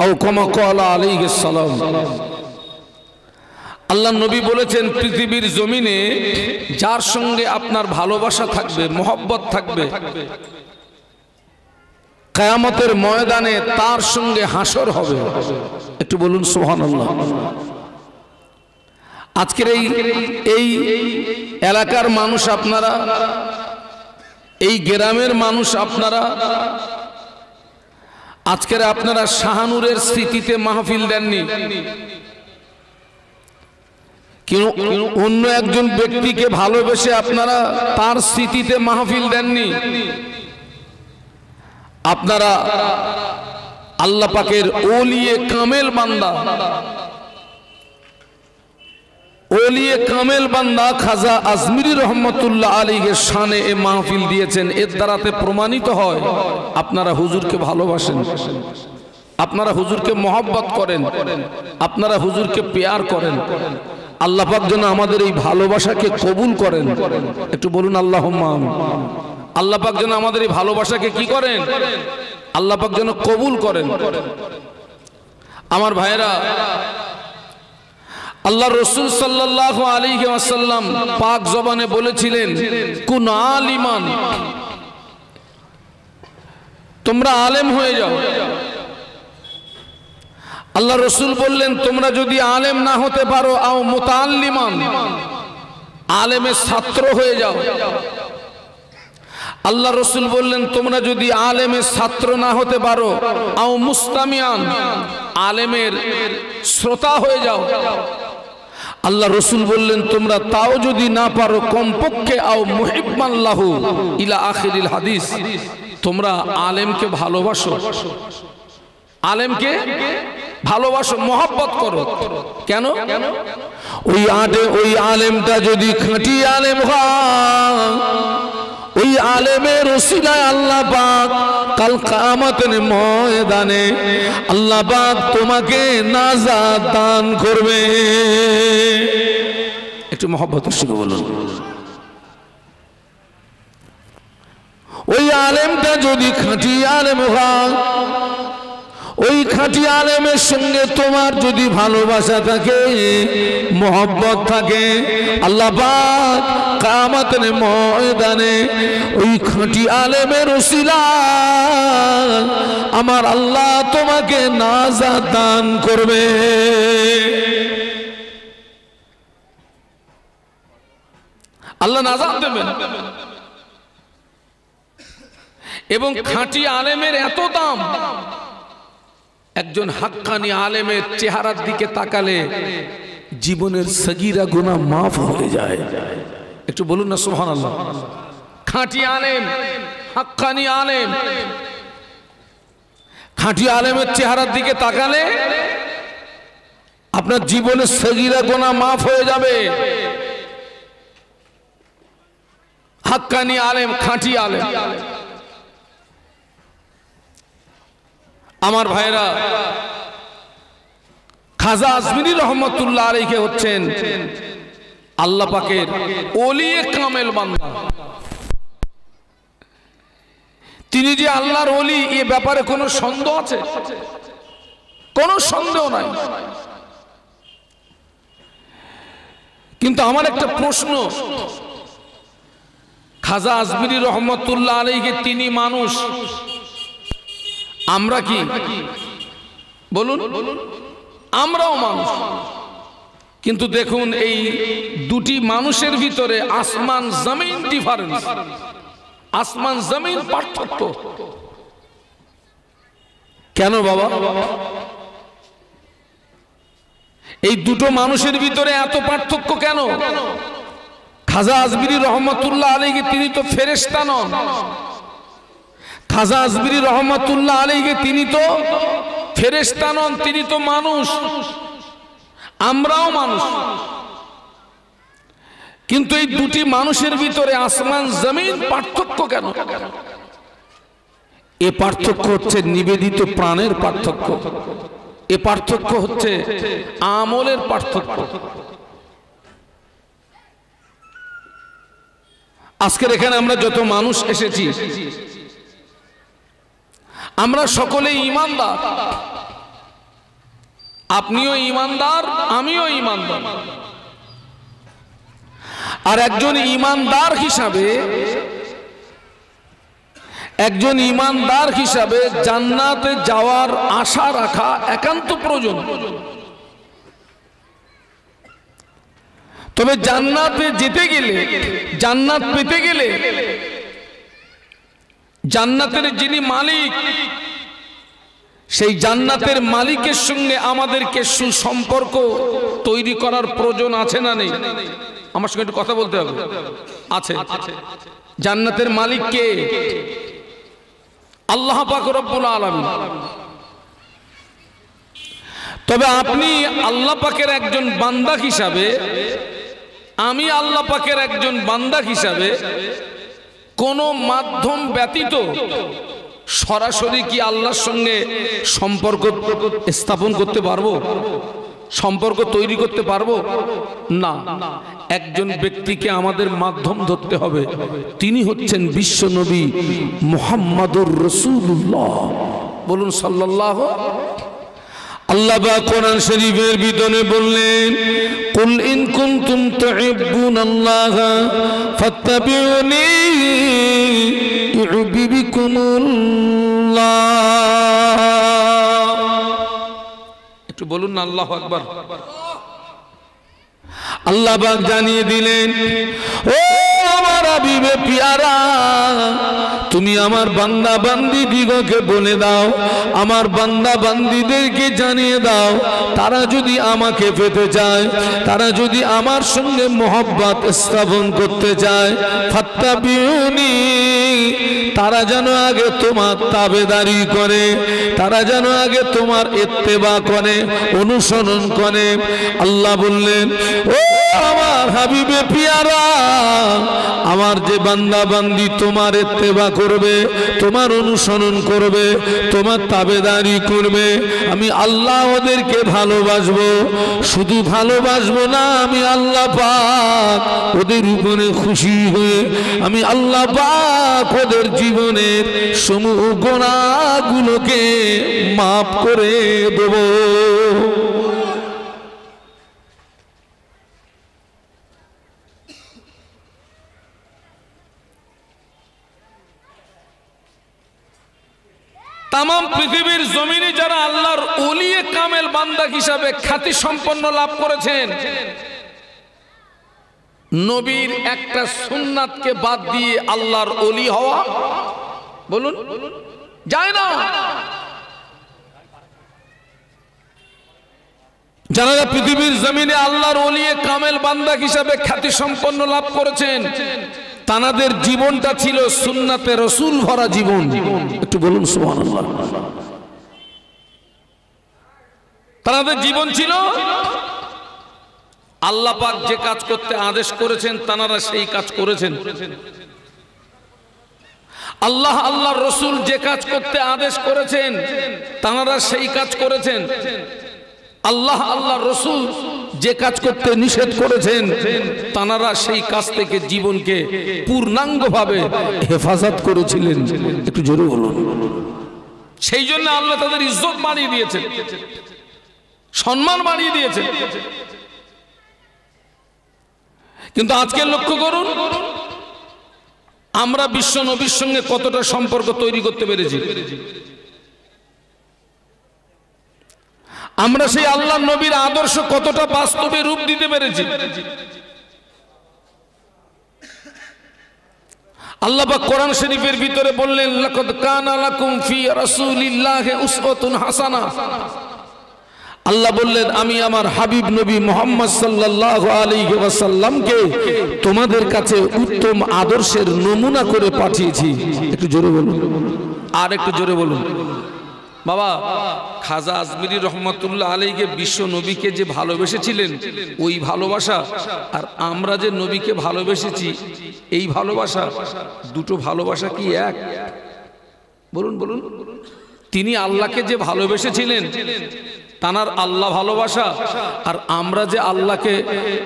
Speaker 1: আও কামা ক্বালা আলাইহিস সালাম। আল্লাহ নবী বলেছেন পৃথিবীর জমিনে যার সঙ্গে আপনার ভালোবাসা থাকবে, মহব্বত থাকবে, কিয়ামতের ময়দানে তার সঙ্গে হাসর হবে। একটু বলুন সুবহানাল্লাহ। আজকের এই এলাকার মানুষ আপনারা, এই গ্রামের মানুষ আপনারা, আজকের আপনারা শাহানুরের স্মৃতিতে মাহফিল দেননি, অন্য একজন ব্যক্তিকে ভালোবেসে আপনারা তার স্মৃতিতে মাহফিল দেননি। আপনারা আল্লাহ পাকের ওলিয়ে কামেল বান্দা, ওলিয়ে কামেল বান্দা খাজা আজমিরি রহমতুল্লাহ আলাইহির শানে এ মাহফিল দিয়েছেন। এর দ্বারাতে প্রমাণিত হয় আপনারা হুজুরকে ভালোবাসেন, আপনারা হুজুরকে মহব্বত করেন, আপনারা হুজুরকে পেয়ার করেন। আল্লাহ পাক যেন আমাদের এই ভালোবাসাকে কবুল করেন। একটু বলুন আল্লাহুম্মা আমিন। আল্লাহ পাক যেন আমাদের এই ভালোবাসাকে কি করেন? আল্লাহ পাক যেন কবুল করেন। আমার ভাইরা, আল্লাহ রসুল সাল্লাল্লাহু আলাইহি ওয়াসাল্লাম পাক জবানে বলেছিলেন, কুন আলিমান, তোমরা আলেম হয়ে যাও। আল্লাহ রসুল বললেন, তোমরা যদি আলেম না হতে পারো, আও মুতাআল্লিমান, আলেমের ছাত্র হয়ে যাও। আল্লাহ রসুল বললেন, তোমরা যদি আলেমের ছাত্র না হতে পারো, আও মুস্তামিয়ান, আলেমের শ্রোতা হয়ে যাও। আল্লাহ রসুল বললেন, তোমরা তাও যদি না পারো, কমপক্ষে আও মুহিব্বান লাহু ইলা আখিরিল হাদিস, তোমরা আলেমকে ভালোবাসো, আলেমকে ভালোবাসো, মহব্বত করো। কেন? ওই আলেমটা যদি খাঁটি আলেম হয়, ওই আলেমের ওসিলায় আল্লাহ পাক কাল কিয়ামতের ময়দানে আল্লাহ পাক তোমাকে নাজাত দান করবে। একটু মহব্বতের সঙ্গে বলুন। ওই আলেমটা যদি খাঁটি আলেম হয়, ওই খাঁটি আলেমের সঙ্গে তোমার যদি ভালোবাসা থাকে, মহব্বত থাকে, আল্লাহ পাক কিয়ামতের ময়দানে ওই খাঁটি আলেমের ওসিলায় আমার আল্লাহ তোমাকে নাজাত দান করবে। আল্লাহ নাজাত দেবেন। এবং খাঁটি আলেমের এত দাম, একজন হাক্কানি আলেমের চেহারার দিকে তাকালে জীবনের সগীরা গুনাহ মাফ হয়ে যায়। একটু বলুন না সুবহানাল্লাহ। খাঁটি আলেম, হাক্কানি আলেম, খাঁটি আলেমের চেহারার দিকে তাকালে আপনার জীবনের সগীরা গুনাহ মাফ হয়ে যাবে। হাক্কানি আলেম, খাঁটি আলেম। আমার ভাইরা, খাজা আজমিরি রহমতুল্লাহ আলাইহি হচ্ছেন আল্লাহ পাকের ওলিয়ে কামেল বান্দা। তিনি যে আল্লাহর ওলি, এ ব্যাপারে কোনো সন্দেহ আছে? কোনো সন্দেহ নাই। কিন্তু আমার একটা প্রশ্ন, খাজা আজমিরি রহমতুল্লাহ আলাইহি তিনি মানুষ, আমরা কি? বলুন, আমরাও মানুষ। কিন্তু দেখুন এই দুটি মানুষের ভিতরে আসমান জমিন ডিফারেন্স, আসমান জমিন পার্থক্য। কেন বাবা এই দুটো মানুষের ভিতরে এত পার্থক্য কেন? খাজা আজমিরি রহমতুল্লাহ আলাইহি তিনি তো ফেরেশতা নন, খাজা আজমিরি রহমতুল্লাহ আলাইহি তিনি তো ফেরেশতা নন, তিনি তো মানুষ, আমরাও মানুষ। কিন্তু এই দুটি মানুষের ভিতরে আসমান জমিন পার্থক্য কেন? এ পার্থক্য হচ্ছে নিবেদিত প্রাণের পার্থক্য, এ পার্থক্য হচ্ছে আমলের পার্থক্য। আজকের এখানে আমরা যত মানুষ এসেছি আমরা সকলেই ঈমানদার, আপনিও ঈমানদার, আমিও ঈমানদার। আর একজন ঈমানদার হিসাবে জান্নাতে যাওয়ার আশা রাখা একান্ত প্রয়োজন। তবে জান্নাতে যেতে গেলে, জান্নাত পেতে গেলে জান্নাতের যিনি মালিক সেই জান্নাতের মালিকের সঙ্গে আমাদেরকে সুসম্পর্ক তৈরি করার প্রয়োজন আছে না নেই? আমার সঙ্গে একটু কথা বলতে হবে। আছে। জান্নাতের মালিক কে? আল্লাহ পাক রব্বুল আলামিন। তবে আপনি আল্লাহ পাকের একজন বান্দা হিসাবে, আমি আল্লাহ পাকের একজন বান্দা হিসাবে কোন মাধ্যম ব্যতীত সরাসরি কি আল্লাহর সঙ্গে সম্পর্ক স্থাপন করতে পারবো, সম্পর্ক তৈরি করতে পারবো না? একজন ব্যক্তিকে আমাদের মাধ্যম ধরতে হবে, তিনি হচ্ছেন বিশ্ব নবী মুহাম্মাদুর রাসূলুল্লাহ। বলুন সাল্লাল্লাহু। আল্লাহ পাক কোরআন শরীফের ভিতরে বললেন, কুল ইন কুনতুম তুহিব্বুনাল্লাহ ফাত্তাবিউনি ইউহিব্বুকুমুল্লাহ। একটু বলুন না আল্লাহু আকবার। আল্লাহ পাক জানিয়ে দিলেন, ও আমার হাবিবে পিয়ারা, তুমি আমার বান্দা বান্দি দিগকে বলে দাও, আমার বান্দা বান্দিদেরকে জানিয়ে দাও, তারা যদি আমাকে পেতে চায়, তারা যদি আমার সঙ্গে মোহব্বত স্থাপন করতে চায়, ফাত্তাবিউনি, তারা যেন আগে তোমার তাবেদারি করে, তারা যেন আগে তোমার ইত্তেবা করে, অনুসরণ করে। আল্লাহ বললেন, ও আমার হাবিবে পিয়ারা, আমার যে বান্দা বান্দি তোমার ইত্তেবা করবে, তোমার অনুসরণ করবে, তোমার তাবেদারি করবে, আমি আল্লাহ ওদেরকে ভালোবাসবো। শুধু ভালোবাসবো না, আমি আল্লাহ পাক ওদের উপরে খুশি হয়ে আমি আল্লাহ পাক ওদের জীবনের সমূহ গুনাহগুলোকে মাফ করে দেব। তাম পৃথিবীর জমিনে যারা আল্লাহর ওলিয়ে কামেল বান্দা হিসাবে খ্যাতি সম্পন্ন লাভ করেছেন, নবীর একটা সুন্নাতকে বাদ দিয়ে আল্লাহর ওলি হওয়া, বলুন, যায় না। যারা পৃথিবীর জমিনে আল্লাহর ওলিয়ে কামেল বান্দা হিসাবে খ্যাতি সম্পন্ন লাভ করেছেন, তাদের জীবনটা ছিল সুন্নাতে রাসূল ভরা জীবন। একটু বলুন সুবহানাল্লাহ। তাদের জীবন ছিল আল্লাহ পাক যে কাজ করতে আদেশ করেছেন তারা সেই কাজ করেছেন। আল্লাহ আল্লাহর রাসূল যে কাজ করতে আদেশ করেছেন তারা সেই কাজ করেছেন। আল্লাহ আল্লাহর রাসূল যে কাজ করতে নিষেধ করেছেন তারা সেই কাজ থেকে জীবনকে পূর্ণাঙ্গভাবে হেফাজত করেছিলেন। একটু জোরে বলুন। সেই জন্য আল্লাহ তাদের ইজ্জত বাড়িয়ে দিয়েছেন, সম্মান বাড়িয়ে দিয়েছেন। কিন্তু আজকে লক্ষ্য করুন, আমরা বিশ্ব নবীর সঙ্গে কতটা সম্পর্ক তৈরি করতে পেরেছি। আমরা সেই আল্লাহ নবীর আদর্শ কতটা বাস্তবে রূপ দিতে পেরেছি? আল্লাহ পাক কোরআন শরীফের ভিতরে বললেন, লাকাদ কানা লাকুম ফি রাসূলিল্লাহি উসওয়াতুন হাসানাহ। আল্লাহ বললেন, আমি আমার হাবিব নবী মুহাম্মদ সাল্লাল্লাহু আলাইহি ওয়াসাল্লামকে তোমাদের কাছে উত্তম আদর্শের নমুনা করে পাঠিয়েছি। একটু জোরে বলুন, আর একটু জোরে বলুন। বাবা, খাজা আজমিরি রহমাতুল্লাহ আলাইহি বিশ্ব নবীকে যে ভালোবেসেছিলেন, ওই ভালোবাসা আর আমরা যে নবীকে ভালোবেসেছি এই ভালোবাসা, দুটো ভালোবাসা কি এক? বলুন বলুন। তিনি আল্লাহকে যে ভালোবেসেছিলেন তানার আল্লাহ ভালোবাসা, আর আমরা যে আল্লাহকে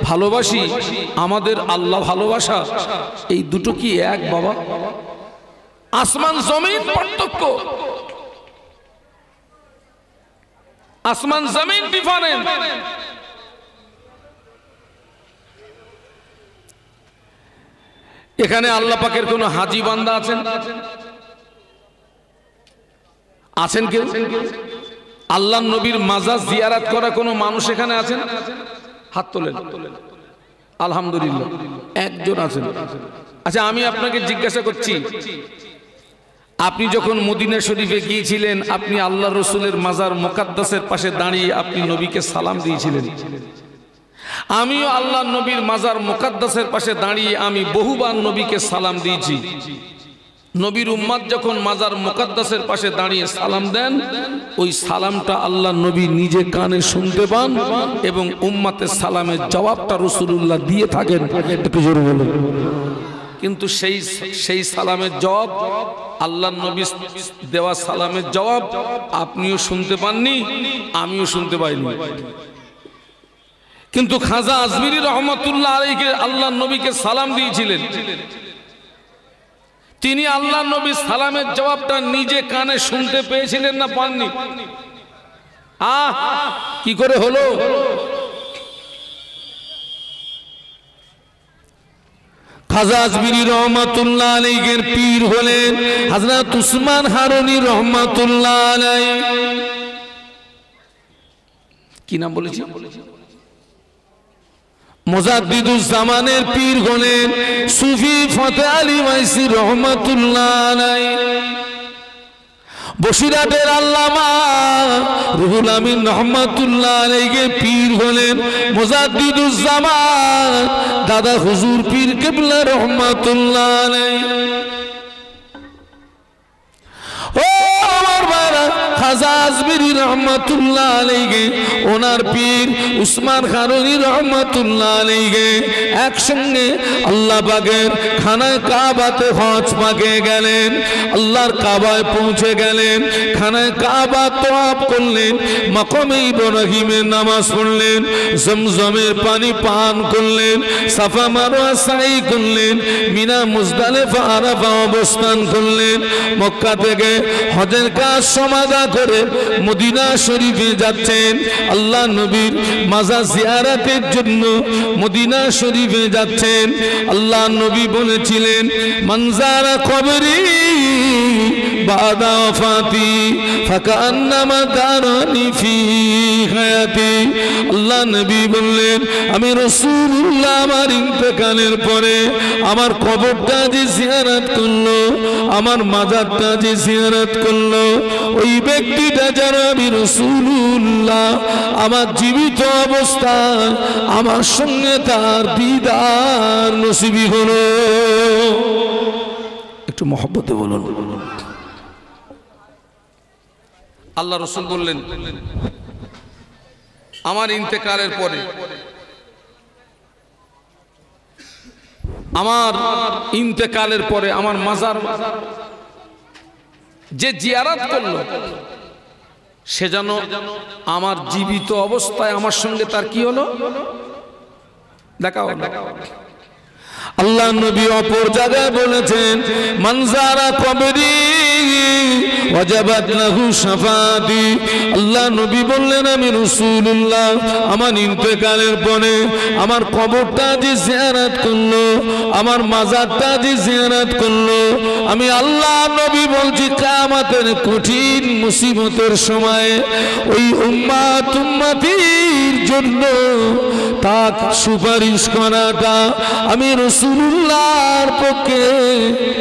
Speaker 1: ভালোবাসি আমাদের আল্লাহ ভালোবাসা, এই দুটো কি এক? বাবা, আসমান জমিন পার্থক্য, আসমান জমিন ডিফারেন্ট। এখানে আল্লাহ পাকের কোন হাজি বান্দা আছেন? আছেন কেউ? আল্লাহ নবীর মাজার জিয়ারত করা কোন মানুষ এখানে আছেন? হাত তোলেন। আলহামদুলিল্লাহ, একজন আছেন। আচ্ছা, আমি আপনাকে জিজ্ঞাসা করছি, আপনি যখন মদিনা শরীফে গিয়েছিলেন, আপনি আল্লাহ রসুলের মাজার মুকাদ্দাসের পাশে দাঁড়িয়ে আপনি নবীকে সালাম দিয়েছিলেন। আমিও আল্লাহ নবীর মাজার মুকাদ্দাসের পাশে দাঁড়িয়ে আমি বহুবার নবীকে সালাম দিয়েছি। নবীর উম্মত যখন মাজার মুকাদ্দাসের পাশে দাঁড়িয়ে সালাম দেন, ওই সালামটা আল্লাহ নবী নিজে কানে শুনতে পান এবং উম্মতের সালামের জবাবটা রাসূলুল্লাহ দিয়ে থাকেন। একটু জোরে বলুন। কিন্তু সেই সালামের জবাব, আল্লাহ নবী দেওয়া সালামের জবাব আপনিও শুনতে পাননি, আমিও শুনতে পাইনি। কিন্তু খাজা আজমিরি রহমাতুল্লাহ আলাইহি আল্লাহ নবীকে সালাম দিয়েছিলেন। তিনি আল্লাহ নবী সালামের জবাবটা নিজে কানে শুনতে পেয়েছিলেন না পাননি? কি করে হলো? খাজা আজমিরি রহমাতুল্লাহ আলাইহির পীর হলেন হযরত উসমান হারুনি রহমাতুল্লাহ আলাইহি। কি নাম বলেছি? মুজাদ্দিদুজ জামানের পীর হলেন সুফি ফতে আলী ওয়াইসি রহমাতুল্লাহ আলাইহি। বসিরাটের আল্লামা রুহুল আমিন রহমাতুল্লাহ আলাইহি পীর হলেন মুজাদ্দিদুজ জামান দাদা হুজুর পীর কিবলা রহমাতুল্লাহ আলাইহি। ও আমার ভাইরা, খাজা আজমিরি রহমাতুল্লাহ আলাইহি ওনার পীর উসমান হারুনি রহমাতুল্লাহ আলাইহি একসঙ্গে আল্লাহ পাকের খানায় কাবাতে হজ পাকে গেলেন। আল্লাহর কাবায় পৌঁছে গেলেন, খানায় কাবা তওয়াফ করলেন, মাকামে ইব্রাহিমে নামাজ পড়লেন, জমজমের পানি পান করলেন, সাফা মারওয়া সাই করলেন, মিনা মুজদালিফা আরাফা অবস্থান করলেন। মক্কা থেকে হজের কাজ সমাধা করে মদিনা শরীফে যাচ্ছেন। আল্লাহ নবীর মাজার জিয়ারতের জন্য মদিনা শরীফে যাচ্ছেন। আল্লাহ নবী বলেছিলেন, মানজারা কবরি বাদা ওয়াফাতি ফাকান্নামা দারানি ফি হায়াতি। আল্লাহ নবী বললেন, আমি রাসূলুল্লাহ আমার ইন্তেকালের পরে আমার কবরটা যে জিয়ারত করলো, আমার মাজারটা যে জিয়ারত করলো, ওই ব্যক্তিটা যারা আমি রাসূলুল্লাহ আমার জীবিত অবস্থায় আমার সঙ্গে তার দিদার নসিবি হলো। একটু মহব্বতে বলুন। আল্লাহ রাসূল বললেন, আমার ইন্তেকালের পরে আমার মাজার যে জিয়ারত করলো, সে যেন আমার জীবিত অবস্থায় আমার সঙ্গে তার কি হলো, দেখা হলো। আল্লাহ নবী অপর জায়গায় বলেছেন, মানজারা কবরি ওয়াজাবাত লাহু শাফাআতি। আল্লাহ নবী বললেন আমি রাসূলুল্লাহ আমার ইন্তেকালের পরে আমার কবরটা যে জিয়ারত করলো, আমার মাজারটা যে জিয়ারত করলো, আমি আল্লাহ নবী বলছি কিয়ামতের কঠিন মুসিবতের সময় ওই উম্মতির জন্য তাক সুপারিশ করাটা আমি রাসূলুল্লাহর পক্ষে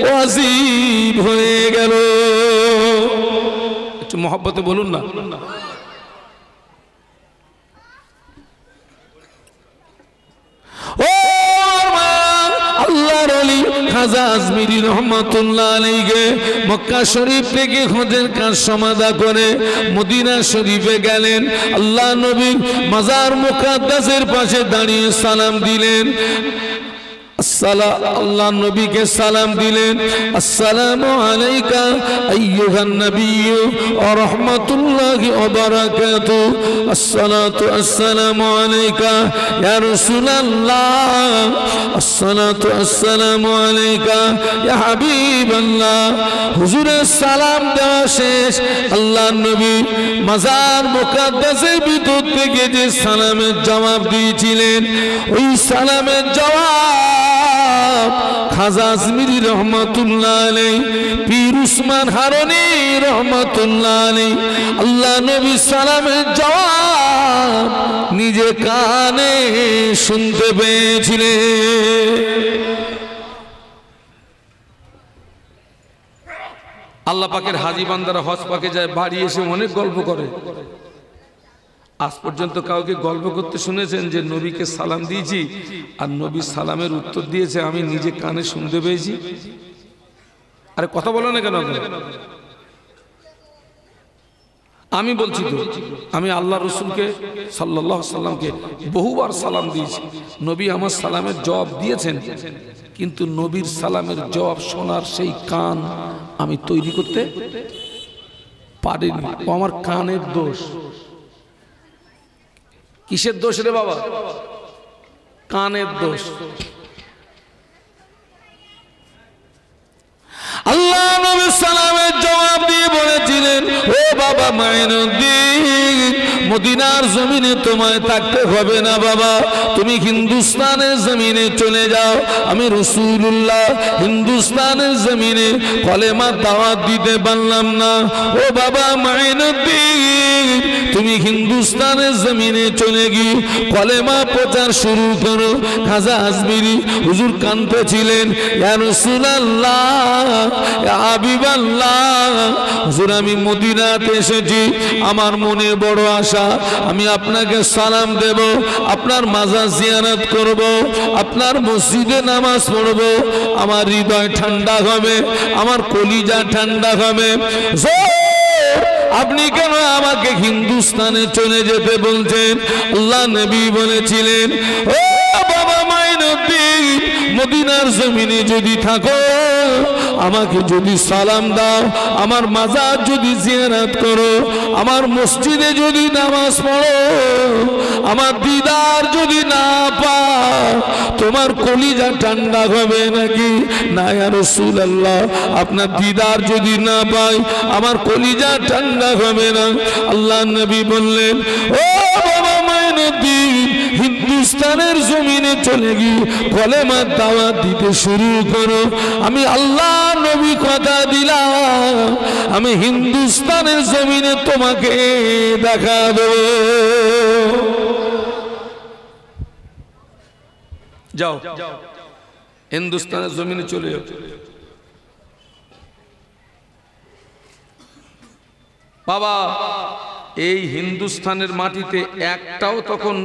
Speaker 1: ওয়াজিব হয়ে গেল। একটু মহব্বতে বলুন না। ও আল্লাহর ওলি খাজা আজমিরি রহমাতুল্লাহ আলাইহি মক্কা শরীফ থেকে হজের কাজ সমাধা করে মদিনা শরীফে গেলেন। আল্লাহ নবীর মাজার মুকাদ্দাসের পাশে দাঁড়িয়ে সালাম দিলেন। আল্লাহ নবীকে সালাম দিলেন, আসসালামু আলাইকা আইয়ুহান নবিয়্যু ওয়া রাহমাতুল্লাহি ওয়া বারাকাতুহু। আসসালাতু আসসালামু আলাইকা ইয়া রাসূলুল্লাহ। আসসালাতু আসসালামু আলাইকা ইয়া হাবিবাল্লাহ। হুজুরের সালাম দেওয়া শেষ। আল্লাহ নবী মাজার মুকাদ্দাসের ভিতর থেকে যে সালামের জবাব দিয়েছিলেন ওই সালামের জবাব খাজা আজমিরি রহমাতুল্লাহ আলাইহি, পীর উসমান হারুনি রহমাতুল্লাহ আলাইহি আল্লাহ নবী সালামের জবাব নিজে কানে শুনতে পেয়েছিলেন। আল্লাহ পাকের হাজী বান্দারা হজ পাকে যায়, বাড়ি এসে অনেক গল্প করে। আজ পর্যন্ত কাউকে গল্প করতে শুনেছেন যে নবীকে সালাম দিয়েছি আর নবী সালামের উত্তর দিয়েছে আমি নিজে কানে শুনতে পেয়েছি? আরে কথা বলো না কেন? আমি বলছি তো, আমি আল্লাহ রসুলকে সাল্লাল্লাহু আলাইহি সাল্লামকে বহুবার সালাম দিয়েছি, নবী আমার সালামের জবাব দিয়েছেন, কিন্তু নবীর সালামের জবাব শোনার সেই কান আমি তৈরি করতে পারিনি। ও আমার কানের দোষ। কিসের দোষ রে বাবা? কানের দোষ। আল্লাহ নবী সালামের জবাব দিয়ে বলেছিলেন, ও বাবা মাইনুদ্দিন, মদিনার জমিনে তোমায় থাকতে হবে না বাবা, তুমি হিন্দুস্তানের জমিনে চলে যাও। আমি রাসূলুল্লাহ হিন্দুস্তানের জমিনে কলেমা দাওয়াত দিতে পারলাম না। ও বাবা মাইনুদ্দিন, তুমি হিন্দুস্তানের জমিনে চলে গিয়ে কলেমা প্রচার শুরু করো। খাজা আজমিরি হুজুর কাঁদতেছিলেন, ইয়া রাসূলুল্লাহ, ইয়া হাবিবাল্লাহ, হুজুর আমি মদিনাতে এসেছি, আমার মনে বড় আশা, আমি আপনাকে সালাম দেব, আপনার মাজার জিয়ারত করব, আপনার মসজিদে নামাজ পড়ব, আমার হৃদয় ঠান্ডা হবে, আমার কলিজা ঠান্ডা হবে। আপনি কেন আমাকে হিন্দুস্তানে চলে যেতে বলছেন? আল্লাহ নবী বলেছিলেন, ও বাবা মাইনুদ্দিন, মদিনার জমিনে যদি থাকো, আমাকে যদি সালাম দাও, আমার মাজার যদি জিয়ারত করো, আমার মসজিদে যদি নামাজ পড়ো, আমার দিদার যদি না পাও, তোমার কলিজা ঠান্ডা হবে নাকি? না ইয়া রাসূলুল্লাহ, আপনার দিদার যদি না পাই আমার কলিজা ঠান্ডা হবে না। আল্লাহ নবী বললেন, ও বাবা মাইনুদ্দিন, হিন্দুস্তানের জমিনে চলে গিয়ে কলেমা দাওয়াত দিতে শুরু করো। আমি আল্লাহ নবী কথা দিলাম, আমি হিন্দুস্তানের জমিনে তোমাকে দেখা দেব। যাও হিন্দুস্তানের জমিনে চলে যাও। বাবা, এই হিন্দুস্তানের মাটিতে একটাও তখন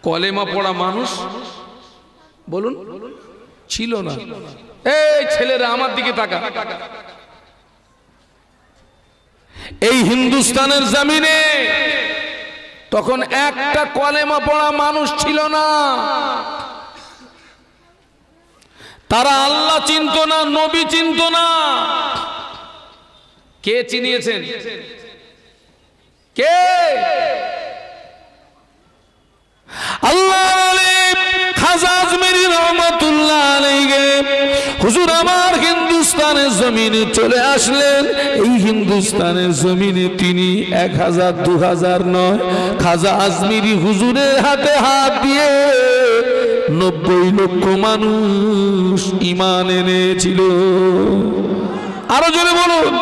Speaker 1: কলেমা পড়া মানুষ বলুন ছিল না। এই ছেলেরা আমার দিকে তাকা, এই হিন্দুস্তানের জমিনে তখন একটা কলেমা পড়া মানুষ ছিল না। তারা আল্লাহ চিনতো না, নবী চিনতো না। কে চিনিয়েছেন? কে? আল্লাহ খাজা আজমিরি রহমাতুল্লাহ আলাইহি হুজুর আমার হিন্দুস্তান হিন্দুস্তানের জমিনে চলে আসলেন। এই হিন্দুস্তানের জমিনে তিনি 1000 2000 নয়, খাজা আজমিরি হুজুরের হাতে হাত দিয়ে 90 লক্ষ মানুষ ঈমান এনেছিল। আরো জোরে বলুন,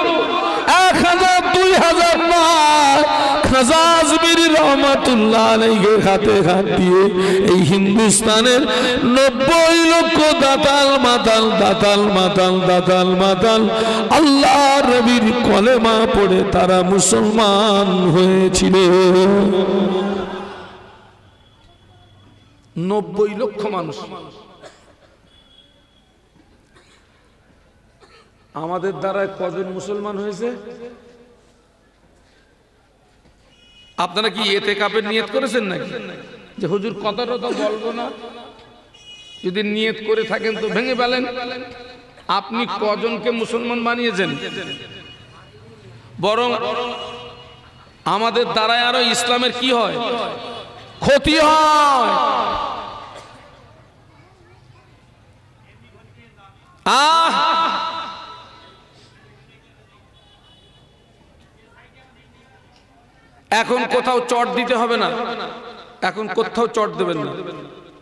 Speaker 1: 1000 2000 নয়, খাজা আজমিরি রহমাতুল্লাহ আলাইহির হাতে হাত দিয়ে এই হিন্দুস্তানের 90 লক্ষ দাতাল মাতাল দাতাল মাতাল দাতাল মাতাল আল্লাহর নবীর কলেমা পড়ে তারা মুসলমান হয়েছিল। 90 লক্ষ মানুষ। আমাদের দ্বারা কজন মুসলমান হয়েছে? আপনারা কি ইতিকাফের নিয়ত করেছেন নাকি যে হুজুর কথাটা তো বলবো না? যদি নিয়ত করে থাকেন তো ভেঙে ফেলেন। আপনি কজনকে মুসলমান বানিয়েছেন? বরং আমাদের দ্বারাই আরো ইসলামের কি হয়? ক্ষতি হয়। এখন কোথাও চট দিতে হবে না, এখন কোথাও চট দেবেন না।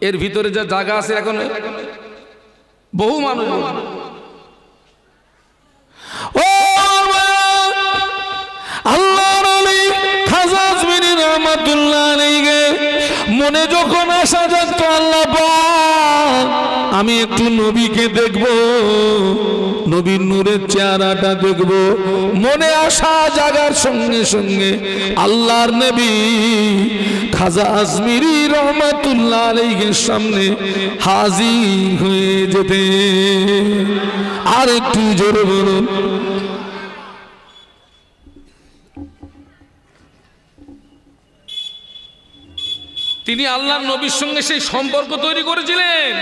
Speaker 1: এর ভিতরে যা জায়গা আছে এখন বহু মানুষ। ও আল্লাহর ওলি খাজা আজমিরি রহমাতুল্লাহ আলাইহি মনে যখন আসা যেত, আল্লাহ পাক আমি একটু নবীকে দেখব, নবীর নূরের চেহারাটা দেখব। মনে আসা জাগার সঙ্গে সঙ্গে আল্লাহর নবী খাজা আজমিরি রহমাতুল্লাহ আলাইহির সামনে হাজির হয়ে যেতে। আর একটু জোরে বলুন। তিনি আল্লাহর নবীর সঙ্গে সেই সম্পর্ক তৈরি করেছিলেন।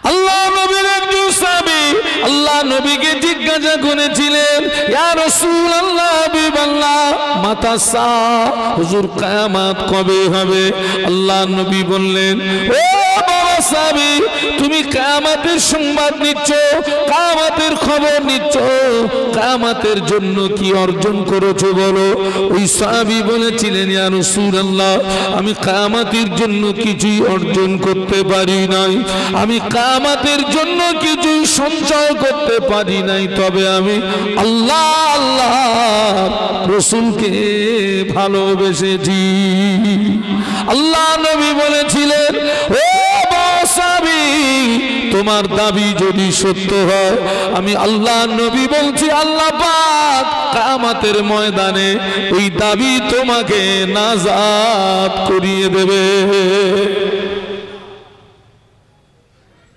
Speaker 1: আল্লাহ নবীর একজন সাহাবী আল্লাহ নবীকে জিজ্ঞাসা করেছিলেন, ইয়া রাসূলুল্লাহ হাবিবাল্লাহ মাতা সা, হুজুর কিয়ামত কবে হবে? আল্লাহ নবী বললেন, ও বাবা সাহাবী, তুমি কিয়ামতের সংবাদ নিচ্ছ, কিয়ামতের খবর নিচ্ছ, কিয়ামতের জন্য কি অর্জন করেছো বলো? ওই সাহাবী বলেছিলেন, ইয়া রাসূলুল্লাহ আমি কিয়ামতের জন্য কিছুই অর্জন করতে পারি নাই, আমি কিয়ামতের জন্য কিছুই সঞ্চয় করতে পারি নাই, তবে আমি আল্লাহ আল্লাহ রাসূলকে ভালোবেসেছি। আল্লাহ নবী বলেছিলেন, ও সাহাবী তোমার দাবি যদি সত্য হয়, আমি আল্লাহ নবী বলছি আল্লাহ পাক কিয়ামতের ময়দানে ওই দাবি তোমাকে নাজাত করিয়ে দেবে।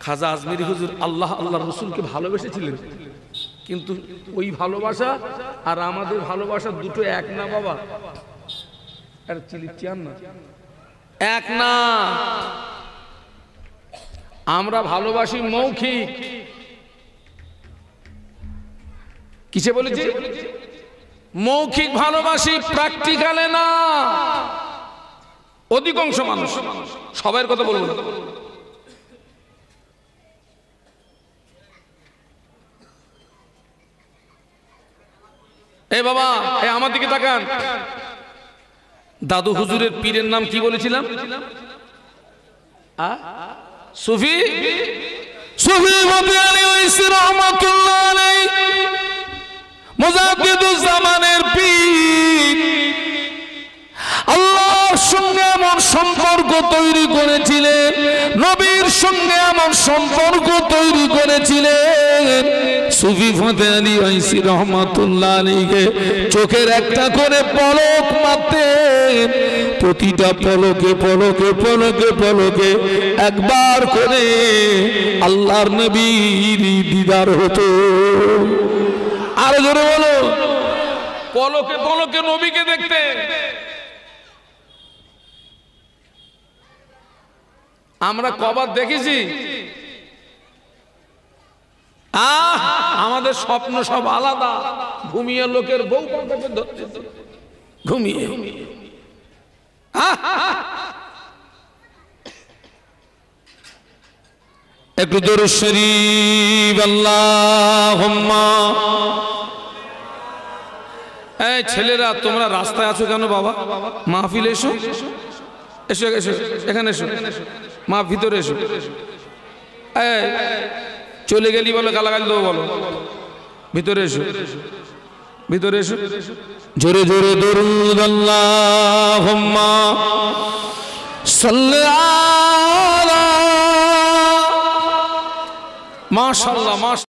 Speaker 1: খাজা আজমিরি হুজুর আল্লাহ আল্লাহ রসুলকে ভালোবেসেছিলেন, কিন্তু ওই ভালোবাসা আর আমাদের ভালোবাসা দুটো এক না বাবা। আর চিলিচিয়ান না, এক না। আমরা ভালোবাসি মৌখিক, কিসে বলেছি? মৌখিক ভালোবাসি, প্র্যাকটিক্যালে না। অধিকাংশ মানুষ, সবার কথা বলবো না। এ বাবা, এ আমার দিকে তাকান। দাদু হুজুরের পীরের নাম কি বলেছিলাম? সুফি সুফি মতিয়ালি ওয়াইসি রহমাতুল্লাহ আলাইহি, মুজাদ্দিদুজ জামানের পীর। আল্লাহর সঙ্গে এমন সম্পর্ক তৈরি করেছিলেন, নবীর সঙ্গে এমন সম্পর্ক তৈরি করেছিলেন। সুফি ফতেহ আলী ওয়াইসি রহমাতুল্লাহ আলাইহি চোখের একটা করে পলক মারতেন, প্রতিটা পলকে পলকে পলকে পলকে একবার করে আল্লাহর নবীর দিদার হতো। আর জোরে বলো, পলকে পলকে নবীকে দেখতে। আমরা কবার দেখেছি? আমাদের স্বপ্ন সব আলাদা। ঘুমিয়ে লোকের বউ ঘুমিয়ে একটু দরুদ শরীফ আল্লাহুম্মা। এই ছেলেরা তোমরা রাস্তায় আছো কেন বাবা? মাহফিল এসো, এসো এসো, এখানে এসো, মা ভিতরে এসো। এই চলে গেলি বলো, গালাগালি দেবো বলো, ভিতরে এসো, ভিতরে এসো। জোরে জোরে দরুদ আল্লাহুম্মা সাল্লি আলা। মাশাআল্লাহ, মাশাআল্লাহ।